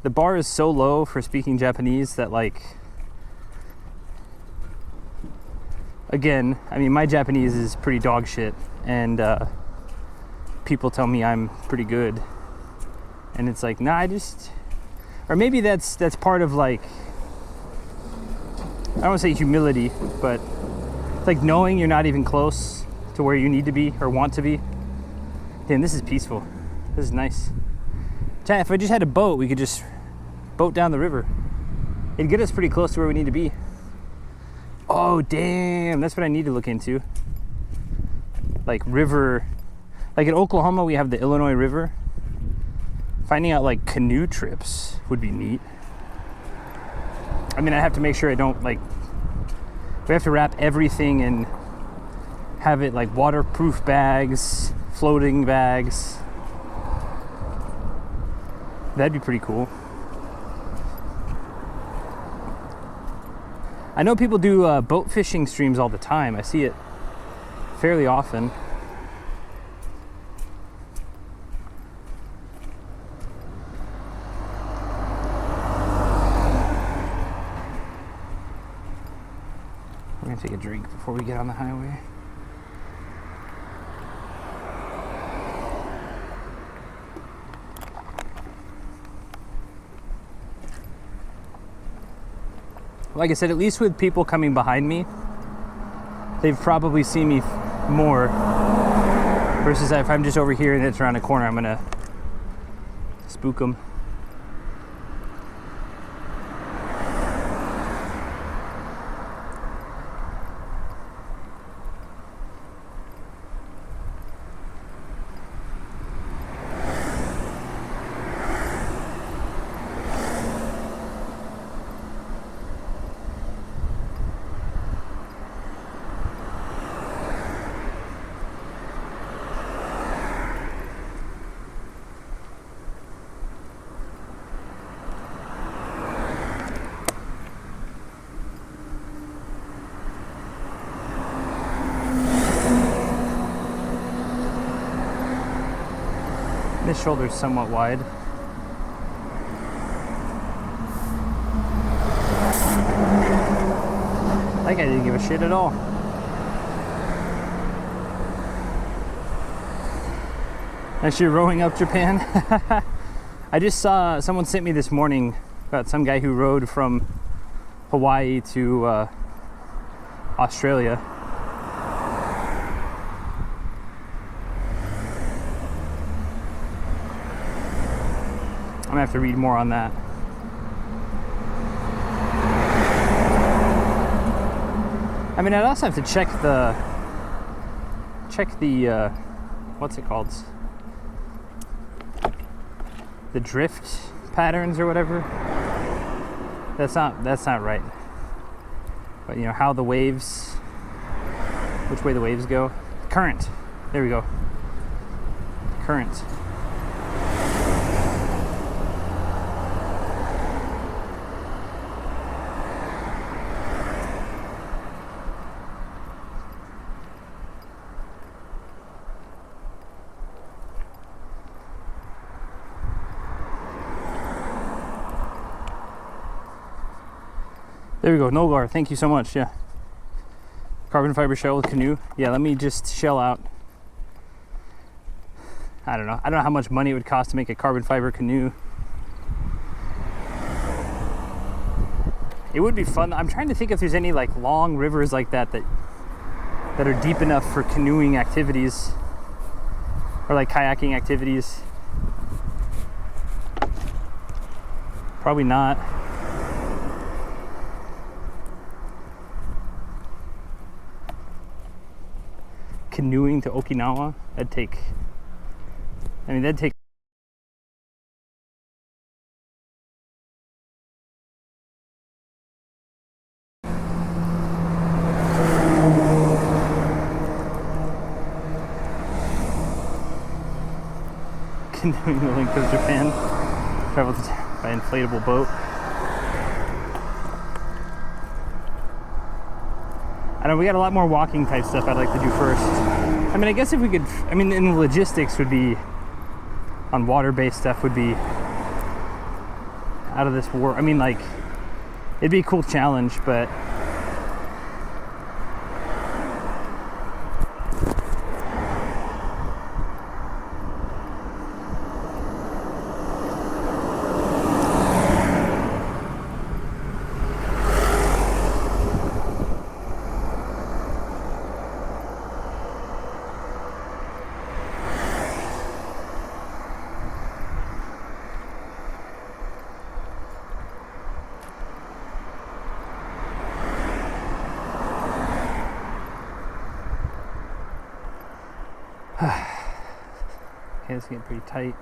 A: The bar is so low for speaking Japanese that, like, again, I mean, my Japanese is pretty dog shit, and people tell me I'm pretty good, and it's like, nah, or maybe that's part of, like, I don't want to say humility, but it's like knowing you're not even close to where you need to be or want to be. Damn, this is peaceful. This is nice. Chat, if I just had a boat, we could just boat down the river. It'd get us pretty close to where we need to be. Oh, damn, that's what I need to look into. Like river, like in Oklahoma, we have the Illinois River. Finding out like canoe trips would be neat. I mean, I have to make sure I don't like, we have to wrap everything and have it like waterproof bags, floating bags. That'd be pretty cool. I know people do boat fishing streams all the time. I see it fairly often. We're gonna take a drink before we get on the highway. Like I said, at least with people coming behind me, they've probably seen me more, versus if I'm just over here and it's around a corner, I'm gonna spook them. This shoulder's somewhat wide. That guy didn't give a shit at all. As you're rowing up Japan. I just saw, someone sent me this morning about some guy who rowed from Hawaii to Australia. gonna have to read more on that. I mean, I'd also have to check the what's it called? The drift patterns or whatever. That's not right. But you know how the waves, which way the waves go. Current. There we go. Current. There we go, Nogar, thank you so much, yeah. Carbon fiber shell with canoe. Yeah, let me just shell out. I don't know how much money it would cost to make a carbon fiber canoe. It would be fun. I'm trying to think if there's any like long rivers like that are deep enough for canoeing activities or like kayaking activities. Probably not. Canoeing to Okinawa, that'd take canoeing the length of Japan, travel by inflatable boat. I know we got a lot more walking type stuff I'd like to do first. I mean, I guess if we could, I mean, in the logistics would be, on water-based stuff would be out of this world. I mean, like, it'd be a cool challenge, but okay, it's getting pretty tight.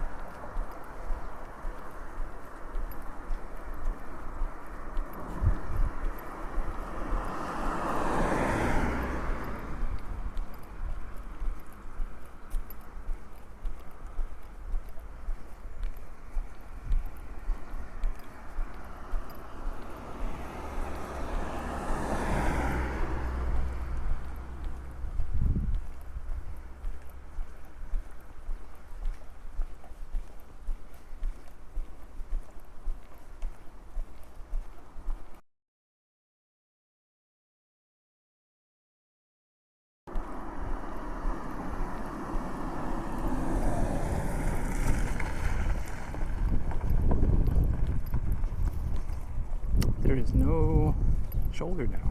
A: There is no shoulder now.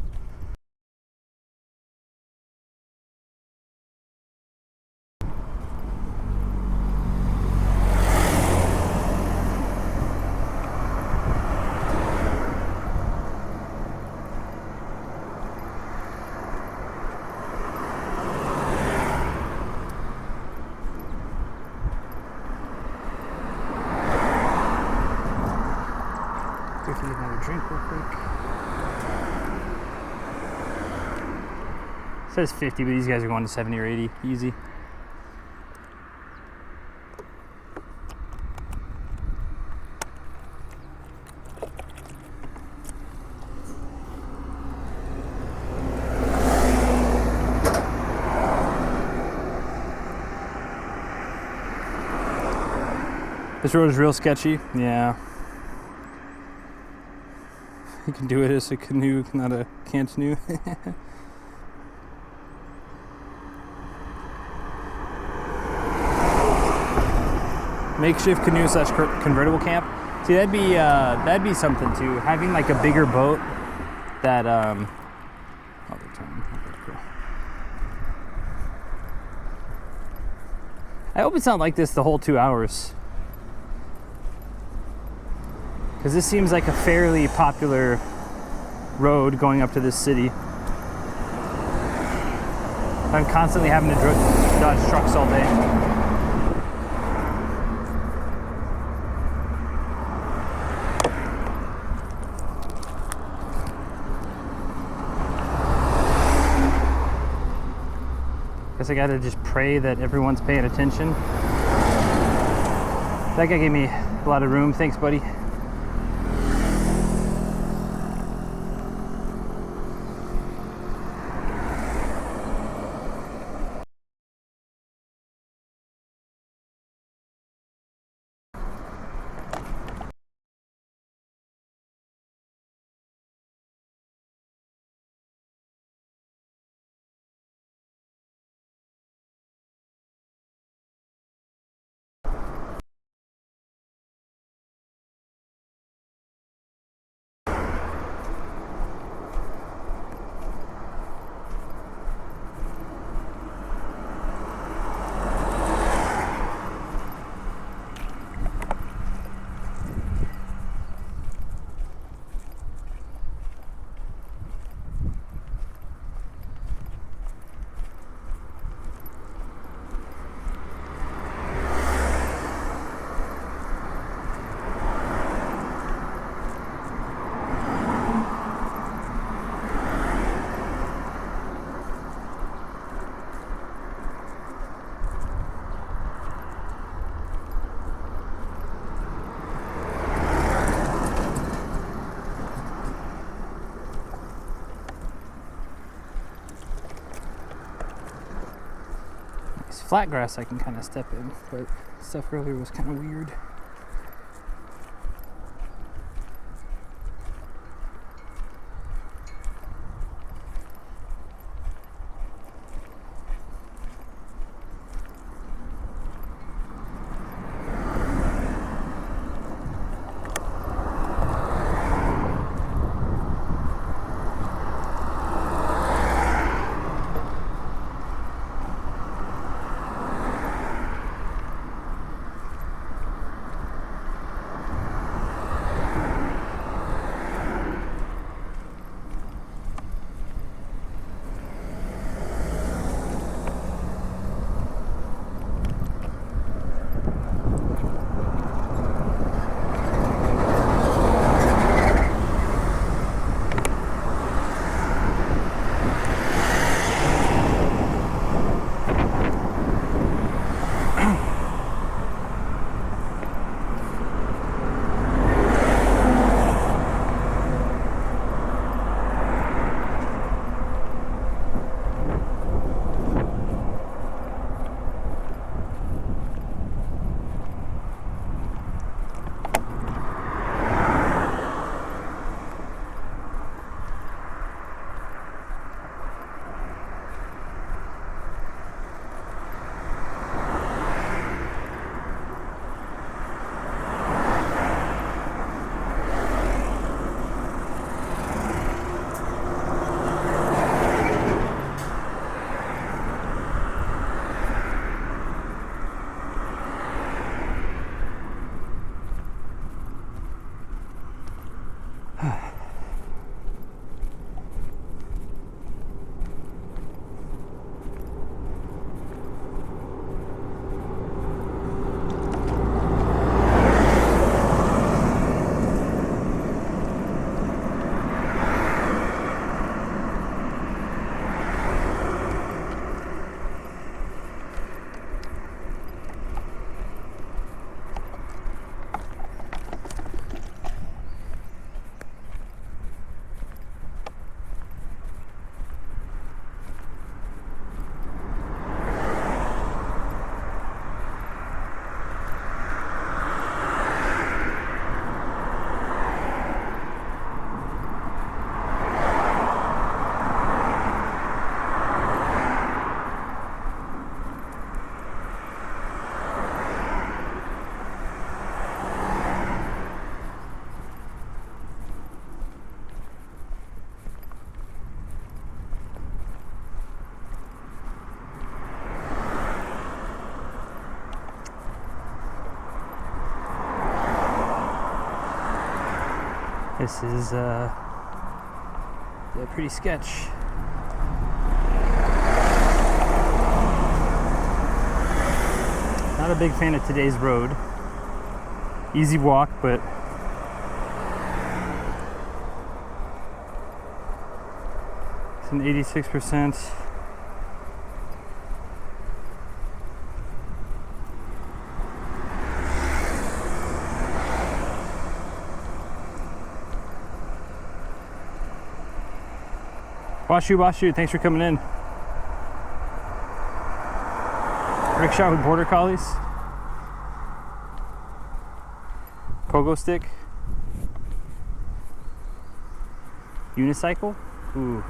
A: If you get another drink real quick. It says 50, but these guys are going to 70 or 80, easy. This road is real sketchy, yeah. You can do it as a canoe, not a cantonoo. Makeshift canoe slash convertible camp. See, that'd be something too. Having like a bigger boat that oh, they're turning. Okay, cool. I hope it's not like this the whole 2 hours. Because this seems like a fairly popular road going up to this city. I'm constantly having to dodge trucks all day. Guess I gotta just pray that everyone's paying attention. That guy gave me a lot of room. Thanks, buddy. Flat grass I can kind of step in, but stuff earlier was kind of weird. This is yeah, pretty sketch. Not a big fan of today's road. Easy walk, but it's an 86%. Washu, thanks for coming in. Rickshaw with border collies. Pogo stick. Unicycle. Ooh.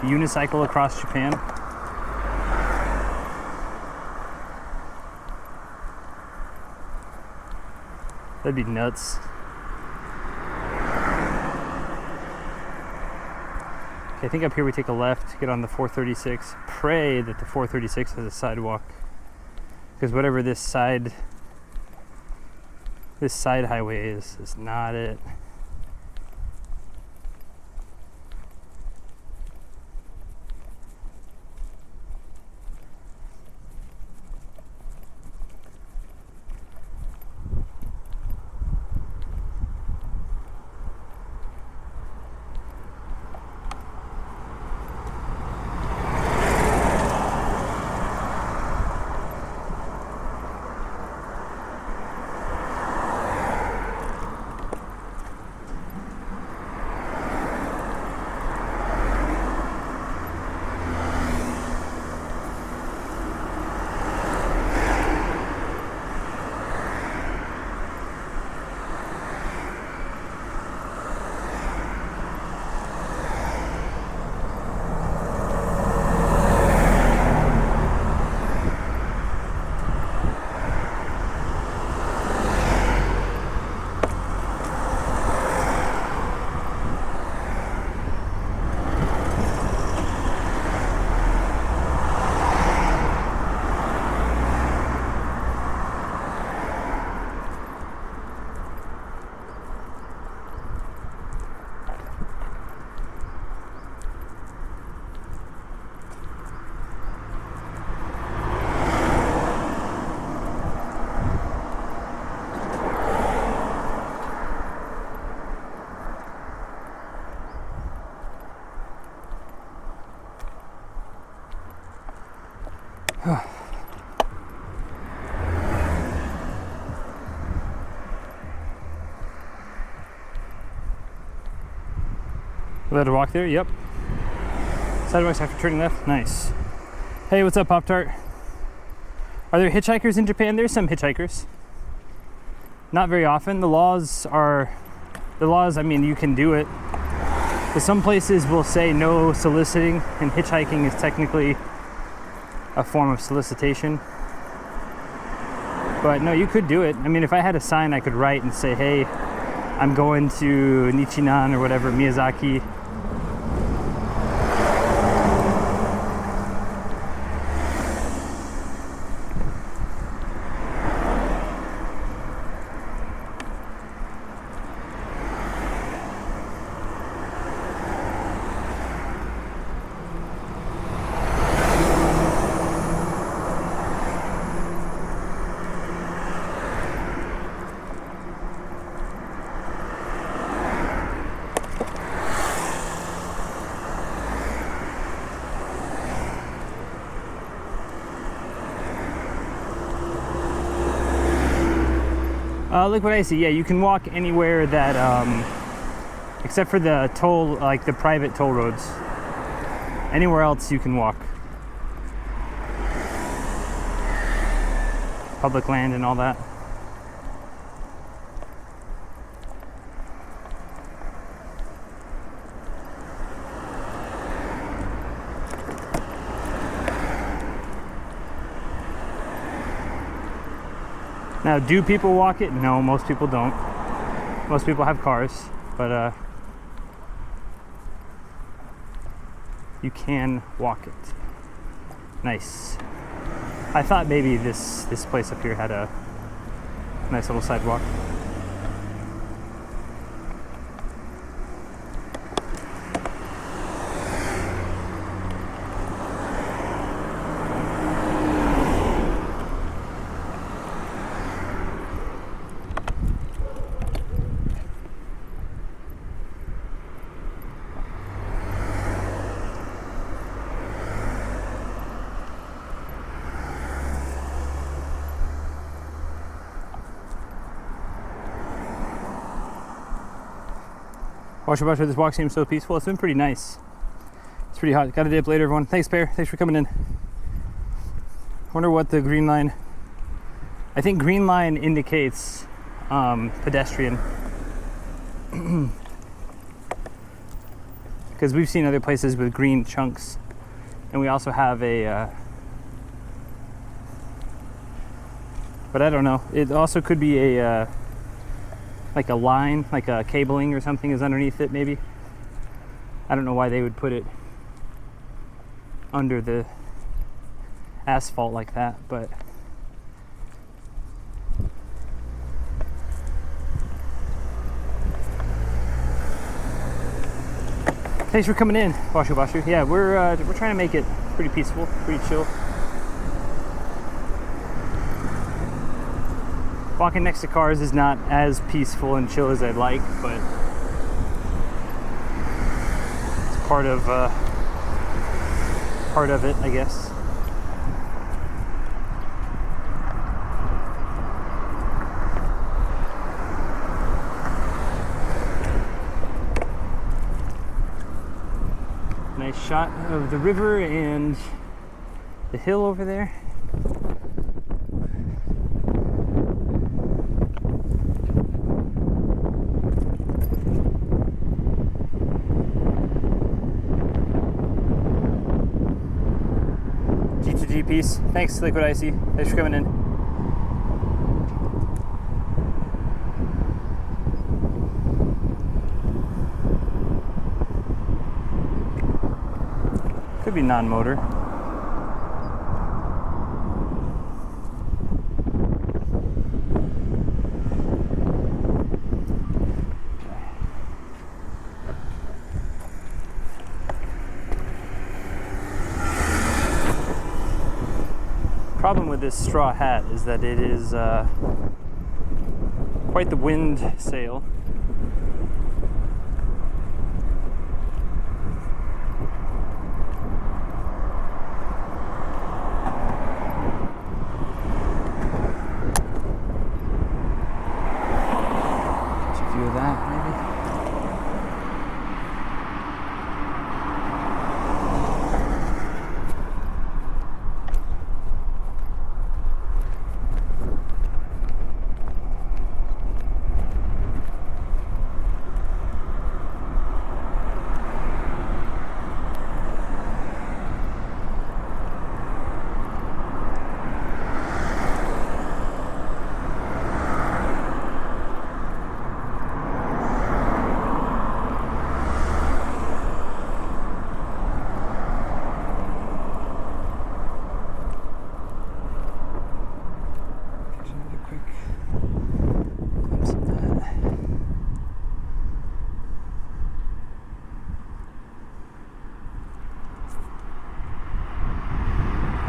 A: Unicycle across Japan. That'd be nuts. I think up here we take a left, get on the 436. Pray that the 436 has a sidewalk, because whatever this side highway is not it. Let her walk there, yep. Sidewalks after turning left, nice. Hey, what's up, Pop-Tart? Are there hitchhikers in Japan? There's some hitchhikers. Not very often. The laws, I mean, you can do it. But some places will say no soliciting, and hitchhiking is technically a form of solicitation. But no, you could do it. I mean, if I had a sign I could write and say, hey, I'm going to Nichinan or whatever, Miyazaki. Look what I see. Yeah, you can walk anywhere that, except for the toll, like the private toll roads. Anywhere else you can walk. Public land and all that. Now, do people walk it? No, most people don't. Most people have cars, but you can walk it. Nice. I thought maybe this place up here had a nice little sidewalk. Washabasha, this walk seems so peaceful. It's been pretty nice. It's pretty hot. Got a dip later, everyone. Thanks, Pear. Thanks for coming in. Wonder what the green line... I think green line indicates pedestrian. Because we've seen other places with green chunks. And we also have a... but I don't know. It also could be a... like a line, like a cabling or something is underneath it, maybe. I don't know why they would put it under the asphalt like that, but... Thanks for coming in, Washu Bashu. Yeah, we're trying to make it pretty peaceful, pretty chill. Walking next to cars is not as peaceful and chill as I'd like, but it's part of it, I guess. Nice shot of the river and the hill over there. G2G piece. Thanks, Liquid Icy. Thanks for coming in. Could be non-motor. Problem with this straw hat is that it is quite the wind sail.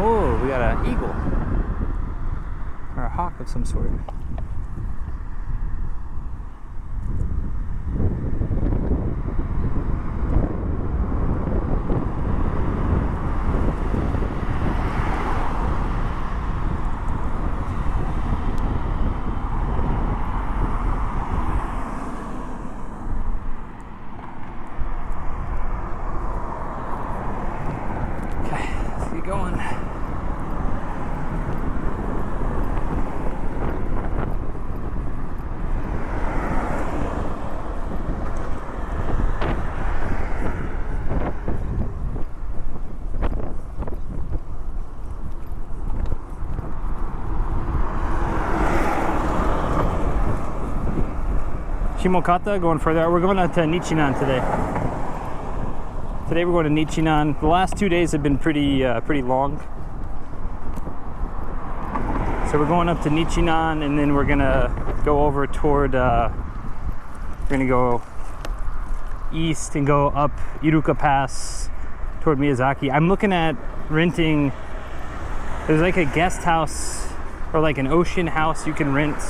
A: Oh, we got an eagle. Or a hawk of some sort. Okay, let's get going. Shimokata, going further. We're going to Nichinan today. Today we're going to Nichinan. The last 2 days have been pretty long. So we're going up to Nichinan, and then we're gonna go over toward. We're gonna go east and go up Iruka Pass toward Miyazaki. I'm looking at renting. There's like a guest house or like an ocean house you can rent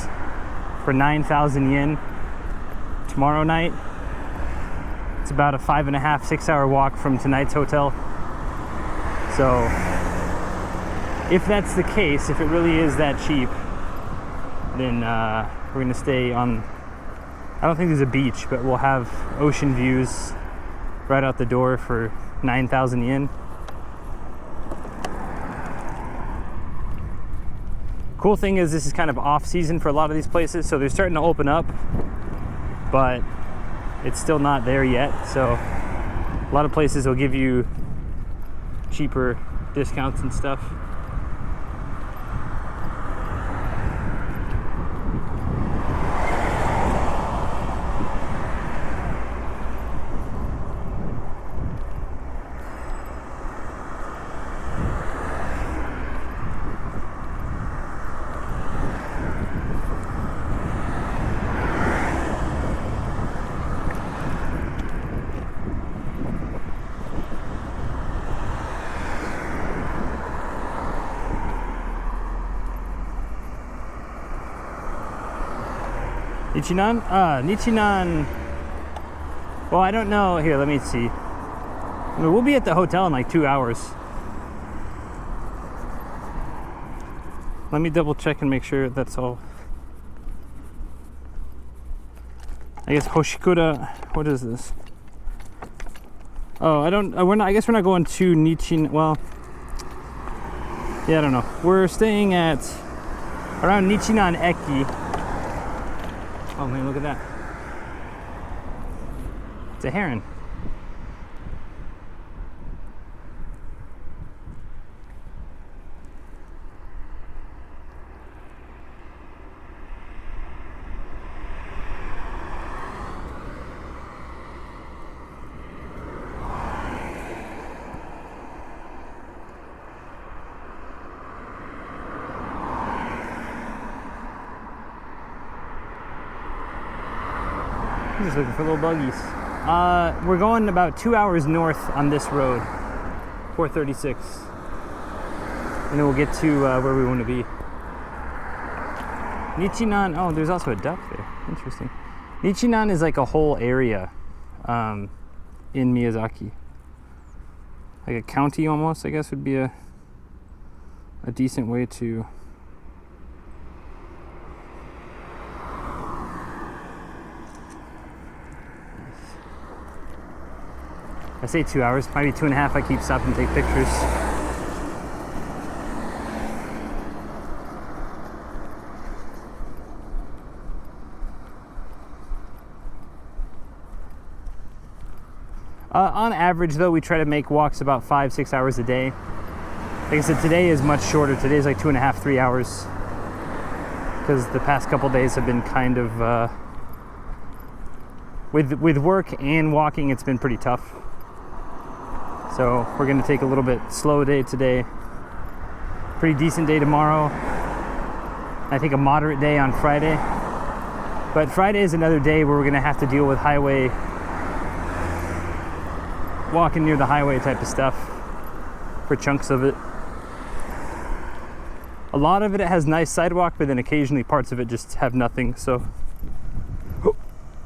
A: for 9,000 yen. Tomorrow night. It's about a 5.5, 6 hour walk from tonight's hotel. So if that's the case, if it really is that cheap, then we're gonna stay on I don't think there's a beach, but we'll have ocean views right out the door for 9,000 yen. Cool thing is this is kind of off season for a lot of these places, so they're starting to open up, but it's still not there yet. So a lot of places will give you cheaper discounts and stuff. Nichinan? Nichinan. Well, I don't know. Here, let me see. I mean, we'll be at the hotel in like 2 hours. Let me double check and make sure that's all. I guess Hoshikura. What is this? Oh, I don't. We're not. I guess we're not going to Nichinan. Well, yeah, I don't know. We're staying at around Nichinan Eki. Oh man, look at that. It's a heron. I'm just looking for little buggies. We're going about 2 hours north on this road, 436, and then we'll get to where we want to be. Nichinan. Oh, there's also a duck there. Interesting. Nichinan is like a whole area in Miyazaki, like a county almost. I guess would be a decent way to. I say 2 hours, might be 2.5. I keep stopping to take pictures. On average though, we try to make walks about 5-6 hours a day. Like I said, today is much shorter. Today's like 2.5-3 hours. Because the past couple days have been kind of, with work and walking, it's been pretty tough. So we're gonna take a little bit slow day today. Pretty decent day tomorrow. I think a moderate day on Friday. But Friday is another day where we're gonna have to deal with highway, walking near the highway type of stuff for chunks of it. A lot of it has nice sidewalk, but then occasionally parts of it just have nothing, so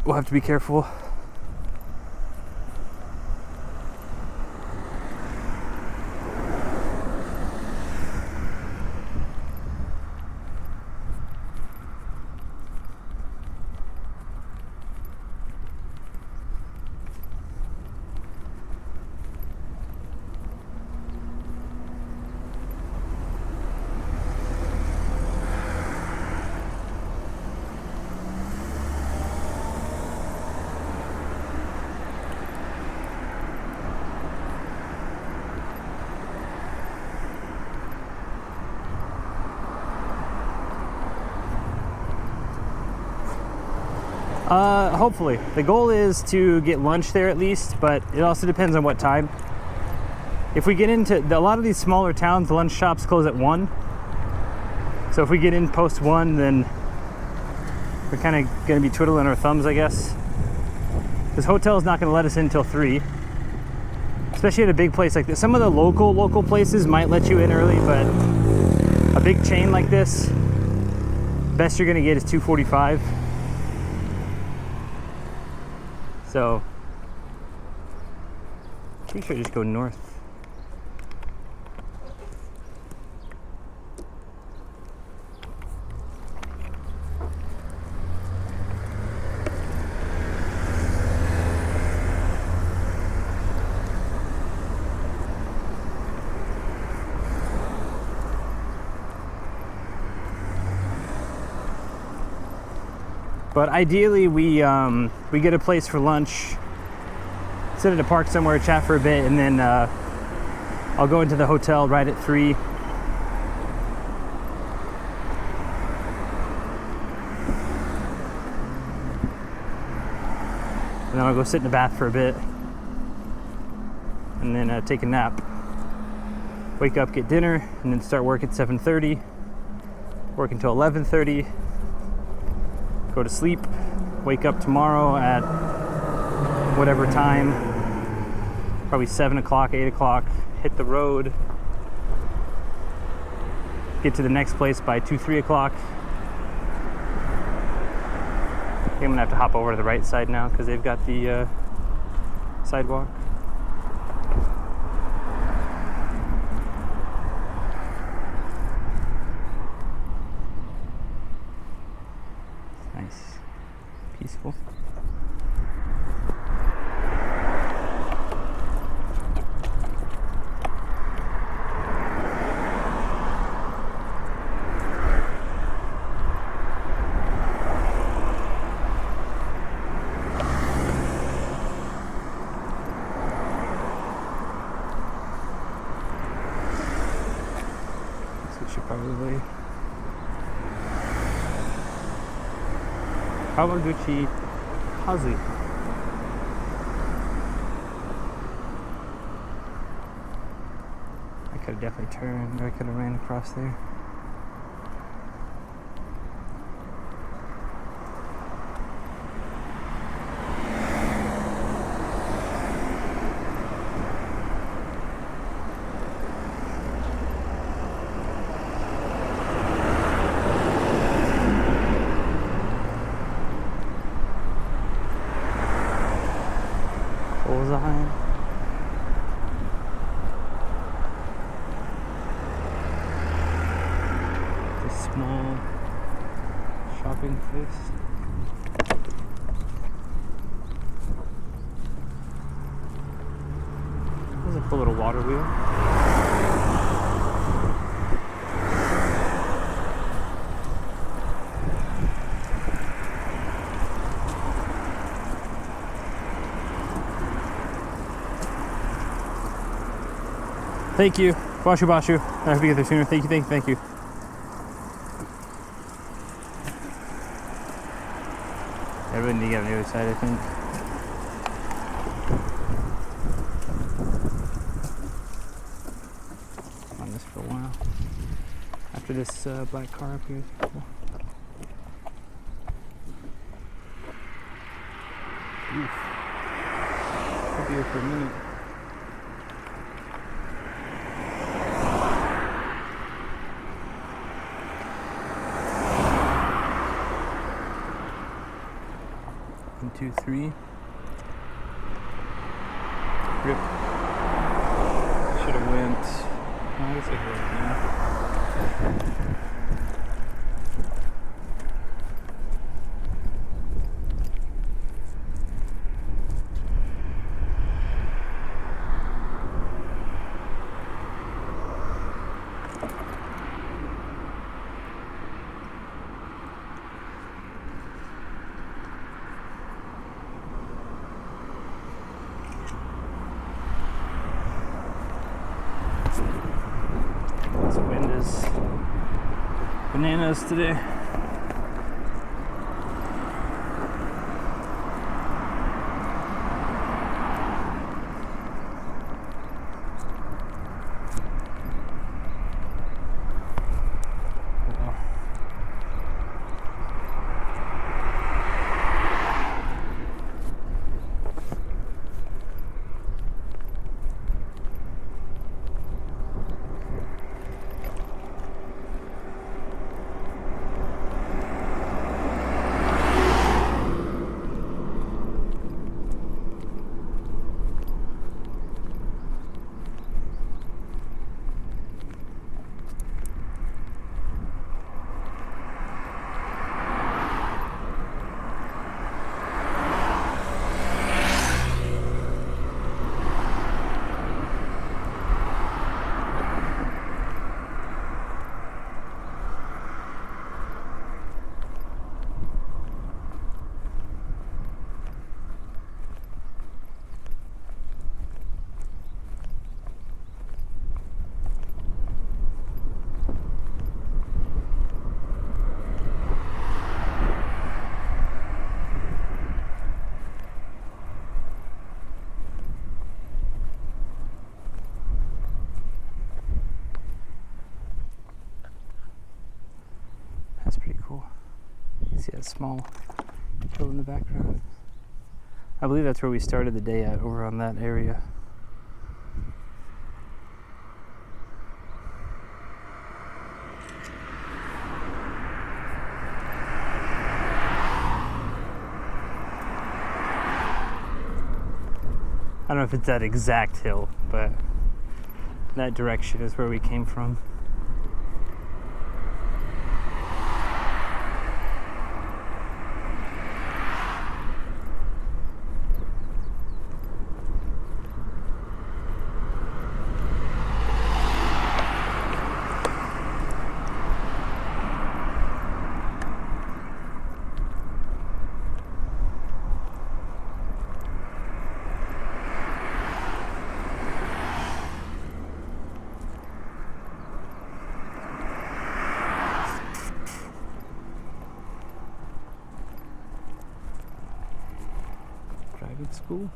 A: we'll have to be careful. Hopefully. The goal is to get lunch there at least, but it also depends on what time. If we get into a lot of these smaller towns, the lunch shops close at 1. So if we get in post 1, then we're kind of going to be twiddling our thumbs, I guess. This hotel is not going to let us in until 3. Especially at a big place like this. Some of the local places might let you in early, but a big chain like this, best you're going to get is 2:45. So, pretty sure I just go north. But ideally, we get a place for lunch, sit at a park somewhere, chat for a bit, and then I'll go into the hotel right at 3. And then I'll go sit in the bath for a bit, and then take a nap. Wake up, get dinner, and then start work at 7:30. Work until 11:30. Go to sleep. Wake up tomorrow at whatever time, probably 7 o'clock, 8 o'clock. Hit the road. Get to the next place by 2, 3 o'clock. I think I'm gonna have to hop over to the right side now because they've got the sidewalk. Nice, peaceful. Probably Kawaguchi Hazu. I could have definitely turned, or I could have ran across there. Bullseye. The small shopping place. There's a cool little water wheel. Thank you. Bashu Bashu. I hope you get there sooner. Thank you, thank you, thank you. Everyone need to get on the other side, I think. I'm on this for a while. After this black car up here. Cool. Oof. I'll be here for a minute. One, 2, 3. Rip. Should have went. Oh, I guess I could have now. This wind is bananas today. see that small hill in the background. I believe that's where we started the day at, over on that area. I don't know if it's that exact hill, but that direction is where we came from. Driving school.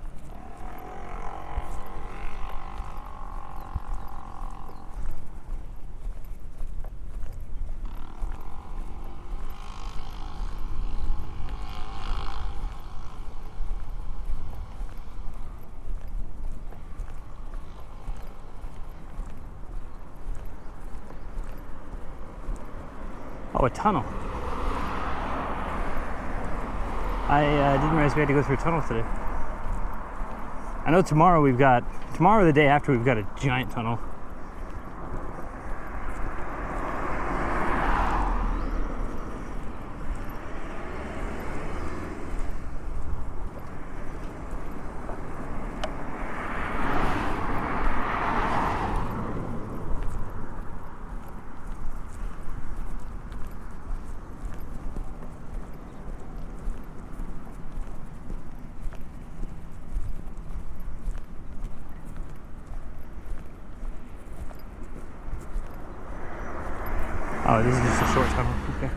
A: Oh, a tunnel. I didn't realize we had to go through a tunnel today. I know tomorrow or the day after we've got a giant tunnel. Oh, this is just a short tunnel. Okay.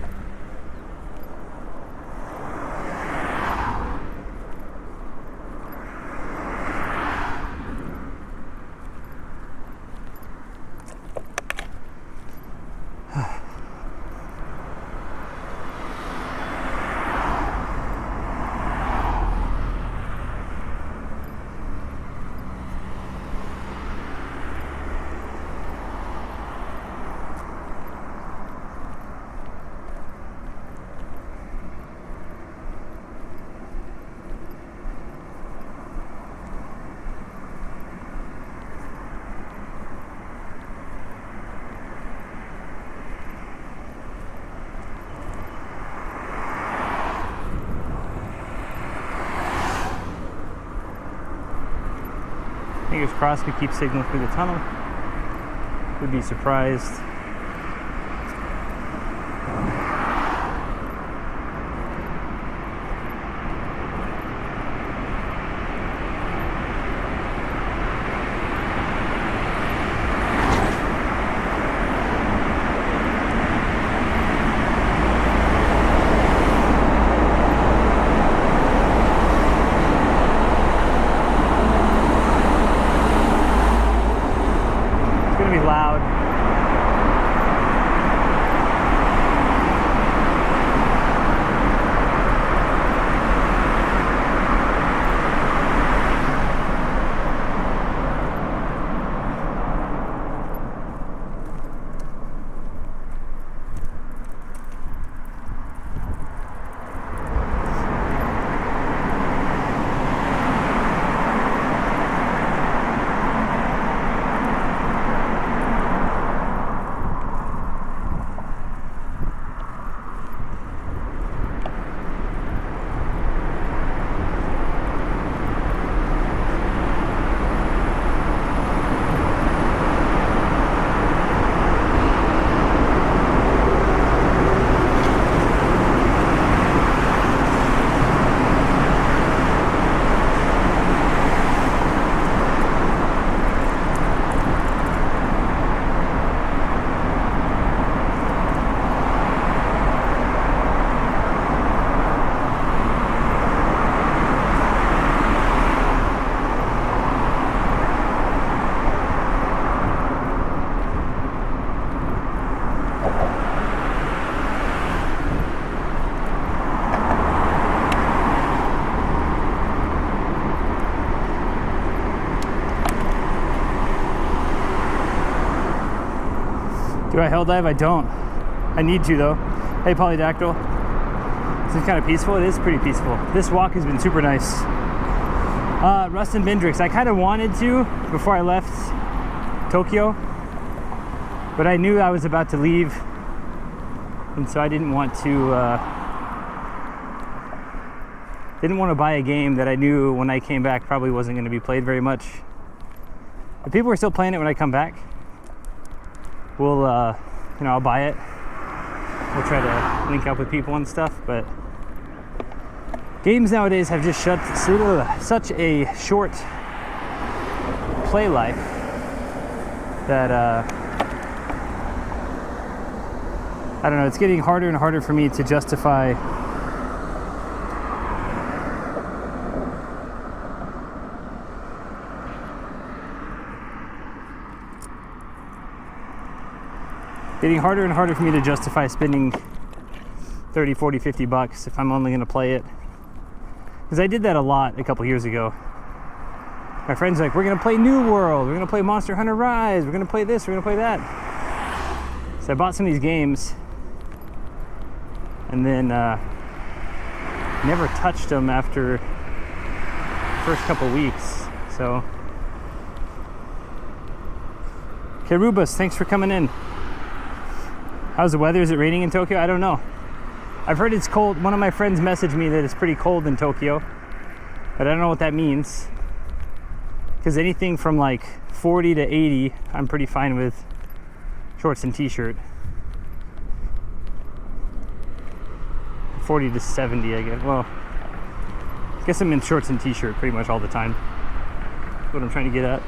A: Fingers crossed we keep signal through the tunnel. Would be surprised. It's gonna be loud. Do I hell dive? I don't. I need to though. Hey, Polydactyl. This is kind of peaceful. It is pretty peaceful. This walk has been super nice. Rust and Bindrix. I kind of wanted to before I left Tokyo, but I knew I was about to leave, and so I didn't want to buy a game that I knew when I came back probably wasn't going to be played very much. If people are still playing it when I come back, we'll I'll buy it. We'll try to link up with people and stuff, but games nowadays have just such a short play life that I don't know, it's getting harder and harder for me to justify spending 30, 40, 50 bucks if I'm only going to play it. Because I did that a lot a couple years ago. My friends were like, we're going to play New World, we're going to play Monster Hunter Rise, we're going to play this, we're going to play that. So I bought some of these games and then never touched them after the first couple weeks. So, Kerubus, thanks for coming in. How's the weather? Is it raining in Tokyo? I don't know. I've heard it's cold. One of my friends messaged me that it's pretty cold in Tokyo, but I don't know what that means. Because anything from like 40 to 80, I'm pretty fine with shorts and t-shirt. 40 to 70, I guess. Well, I guess I'm in shorts and t-shirt pretty much all the time. That's what I'm trying to get at.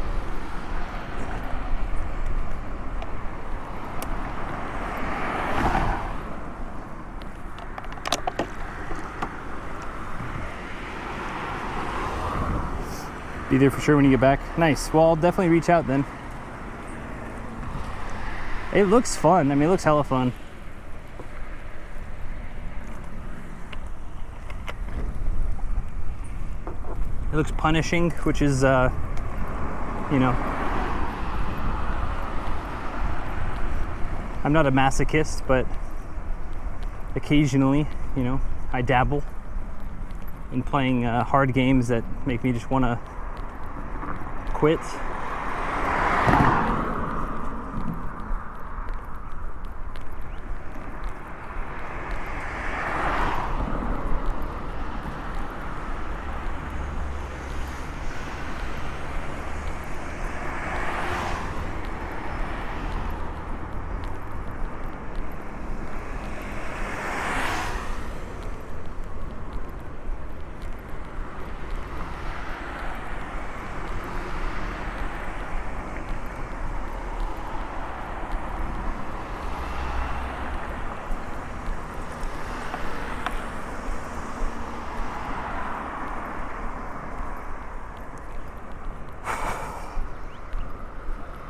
A: Be there for sure when you get back. Nice. Well, I'll definitely reach out then. It looks fun. I mean, it looks hella fun. It looks punishing, which is, I'm not a masochist, but occasionally, I dabble in playing hard games that make me just want to quit.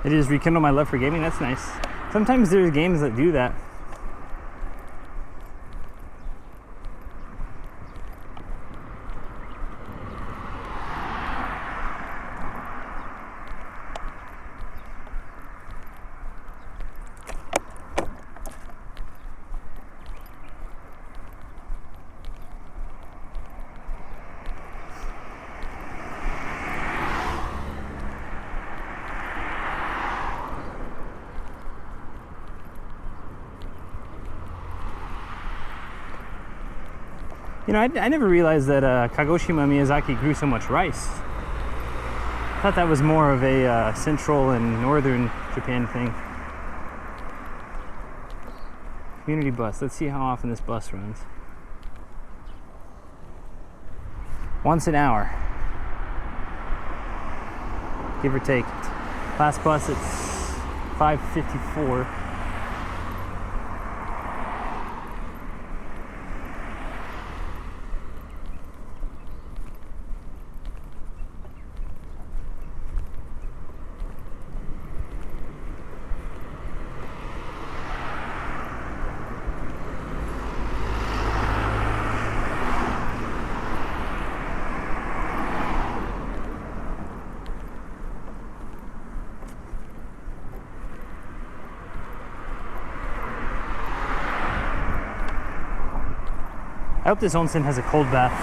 A: It is rekindle my love for gaming. That's nice. Sometimes there's games that do that. I never realized that Kagoshima Miyazaki grew so much rice. I thought that was more of a central and northern Japan thing. Community bus. Let's see how often this bus runs. Once an hour, give or take. Last bus at 5:54. I hope this onsen has a cold bath.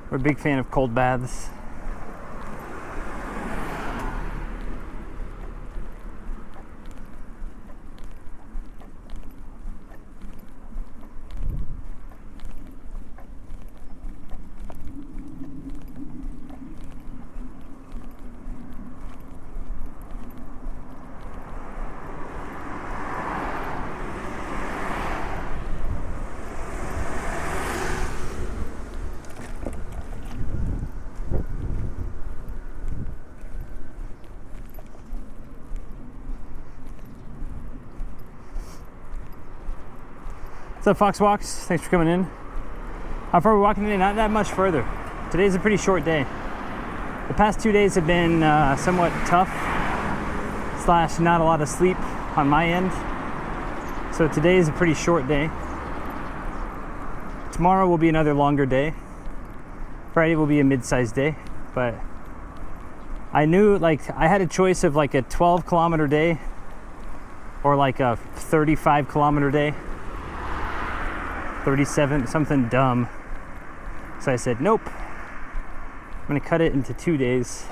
A: We're a big fan of cold baths. What's up, Fox Walks? Thanks for coming in. How far are we walking today? Not that much further. Today's a pretty short day. The past 2 days have been somewhat tough, / not a lot of sleep on my end. So today is a pretty short day. Tomorrow will be another longer day. Friday will be a mid-sized day, but I knew like I had a choice of like a 12-kilometer day or like a 35-kilometer day. 37, something dumb. So I said, nope. I'm gonna cut it into 2 days.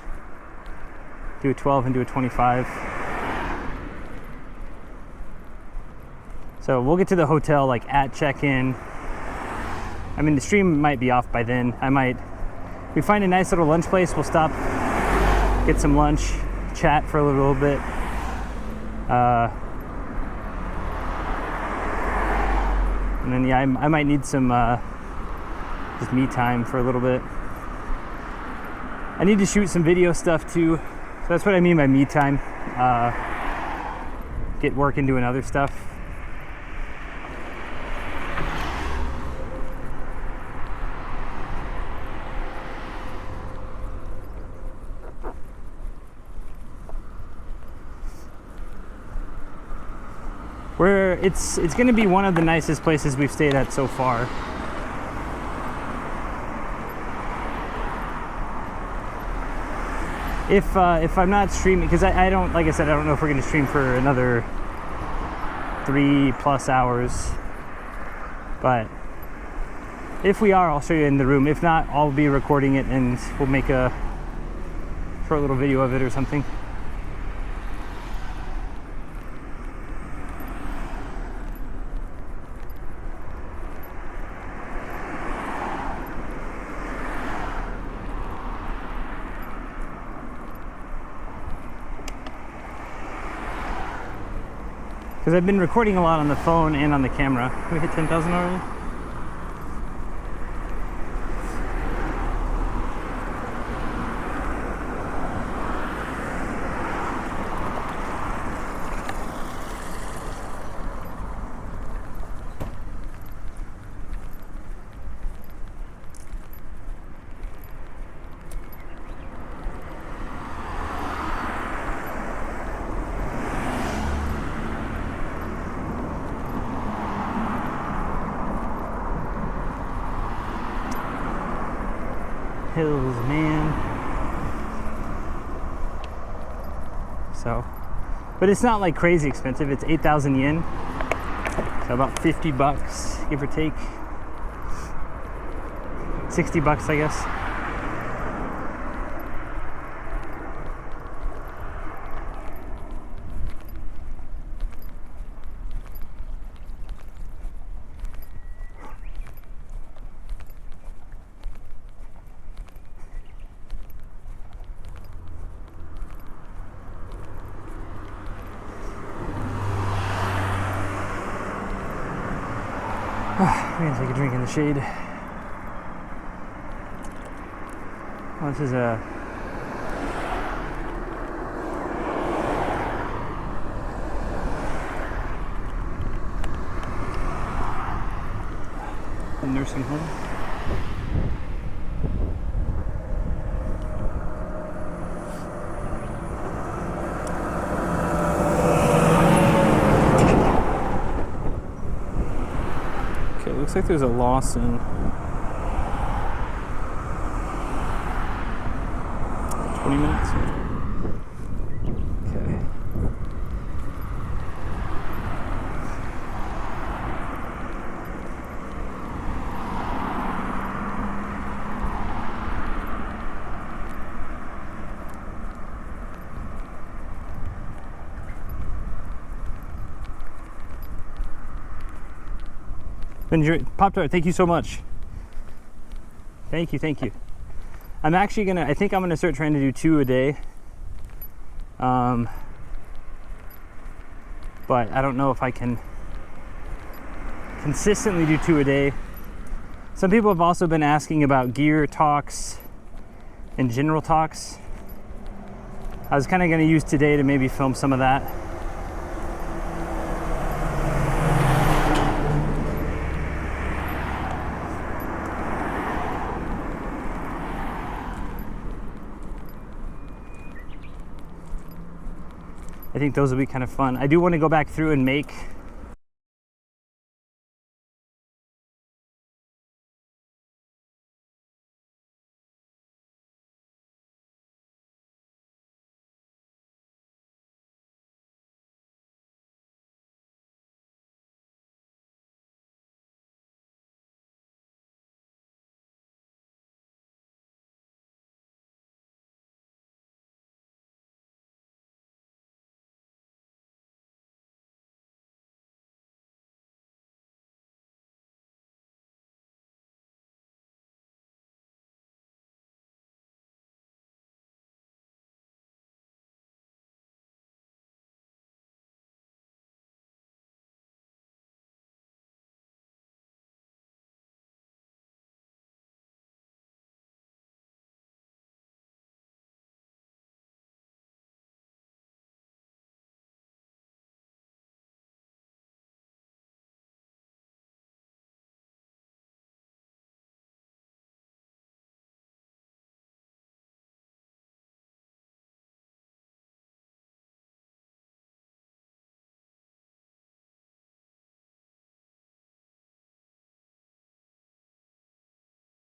A: Do a 12 and do a 25. So we'll get to the hotel like at check-in. I mean, the stream might be off by then. If we find a nice little lunch place, we'll stop, get some lunch, chat for a little bit. And then, yeah, I might need some just me time for a little bit. I need to shoot some video stuff too. So that's what I mean by me time. Get working doing other stuff. It's going to be one of the nicest places we've stayed at so far. If I'm not streaming, because I don't, like I said, I don't know if we're going to stream for another 3+ hours. But if we are, I'll show you in the room. If not, I'll be recording it and we'll make a short little video of it or something. Because I've been recording a lot on the phone and on the camera. We hit 10,000 already? Hills, man. So, but it's not like crazy expensive. It's 8,000 yen, so about $50, give or take. $60, I guess. I'm gonna take a drink in the shade. Oh, this is a nursing home. Looks like there's a Lawson. 20 minutes. Okay. Pop-Tart, thank you so much. Thank you. I'm actually I think I'm gonna start trying to do 2 a day. But I don't know if I can consistently do 2 a day. Some people have also been asking about gear talks and general talks. I was kind of going to use today to maybe film some of that. I think those will be kind of fun. I do want to go back through and make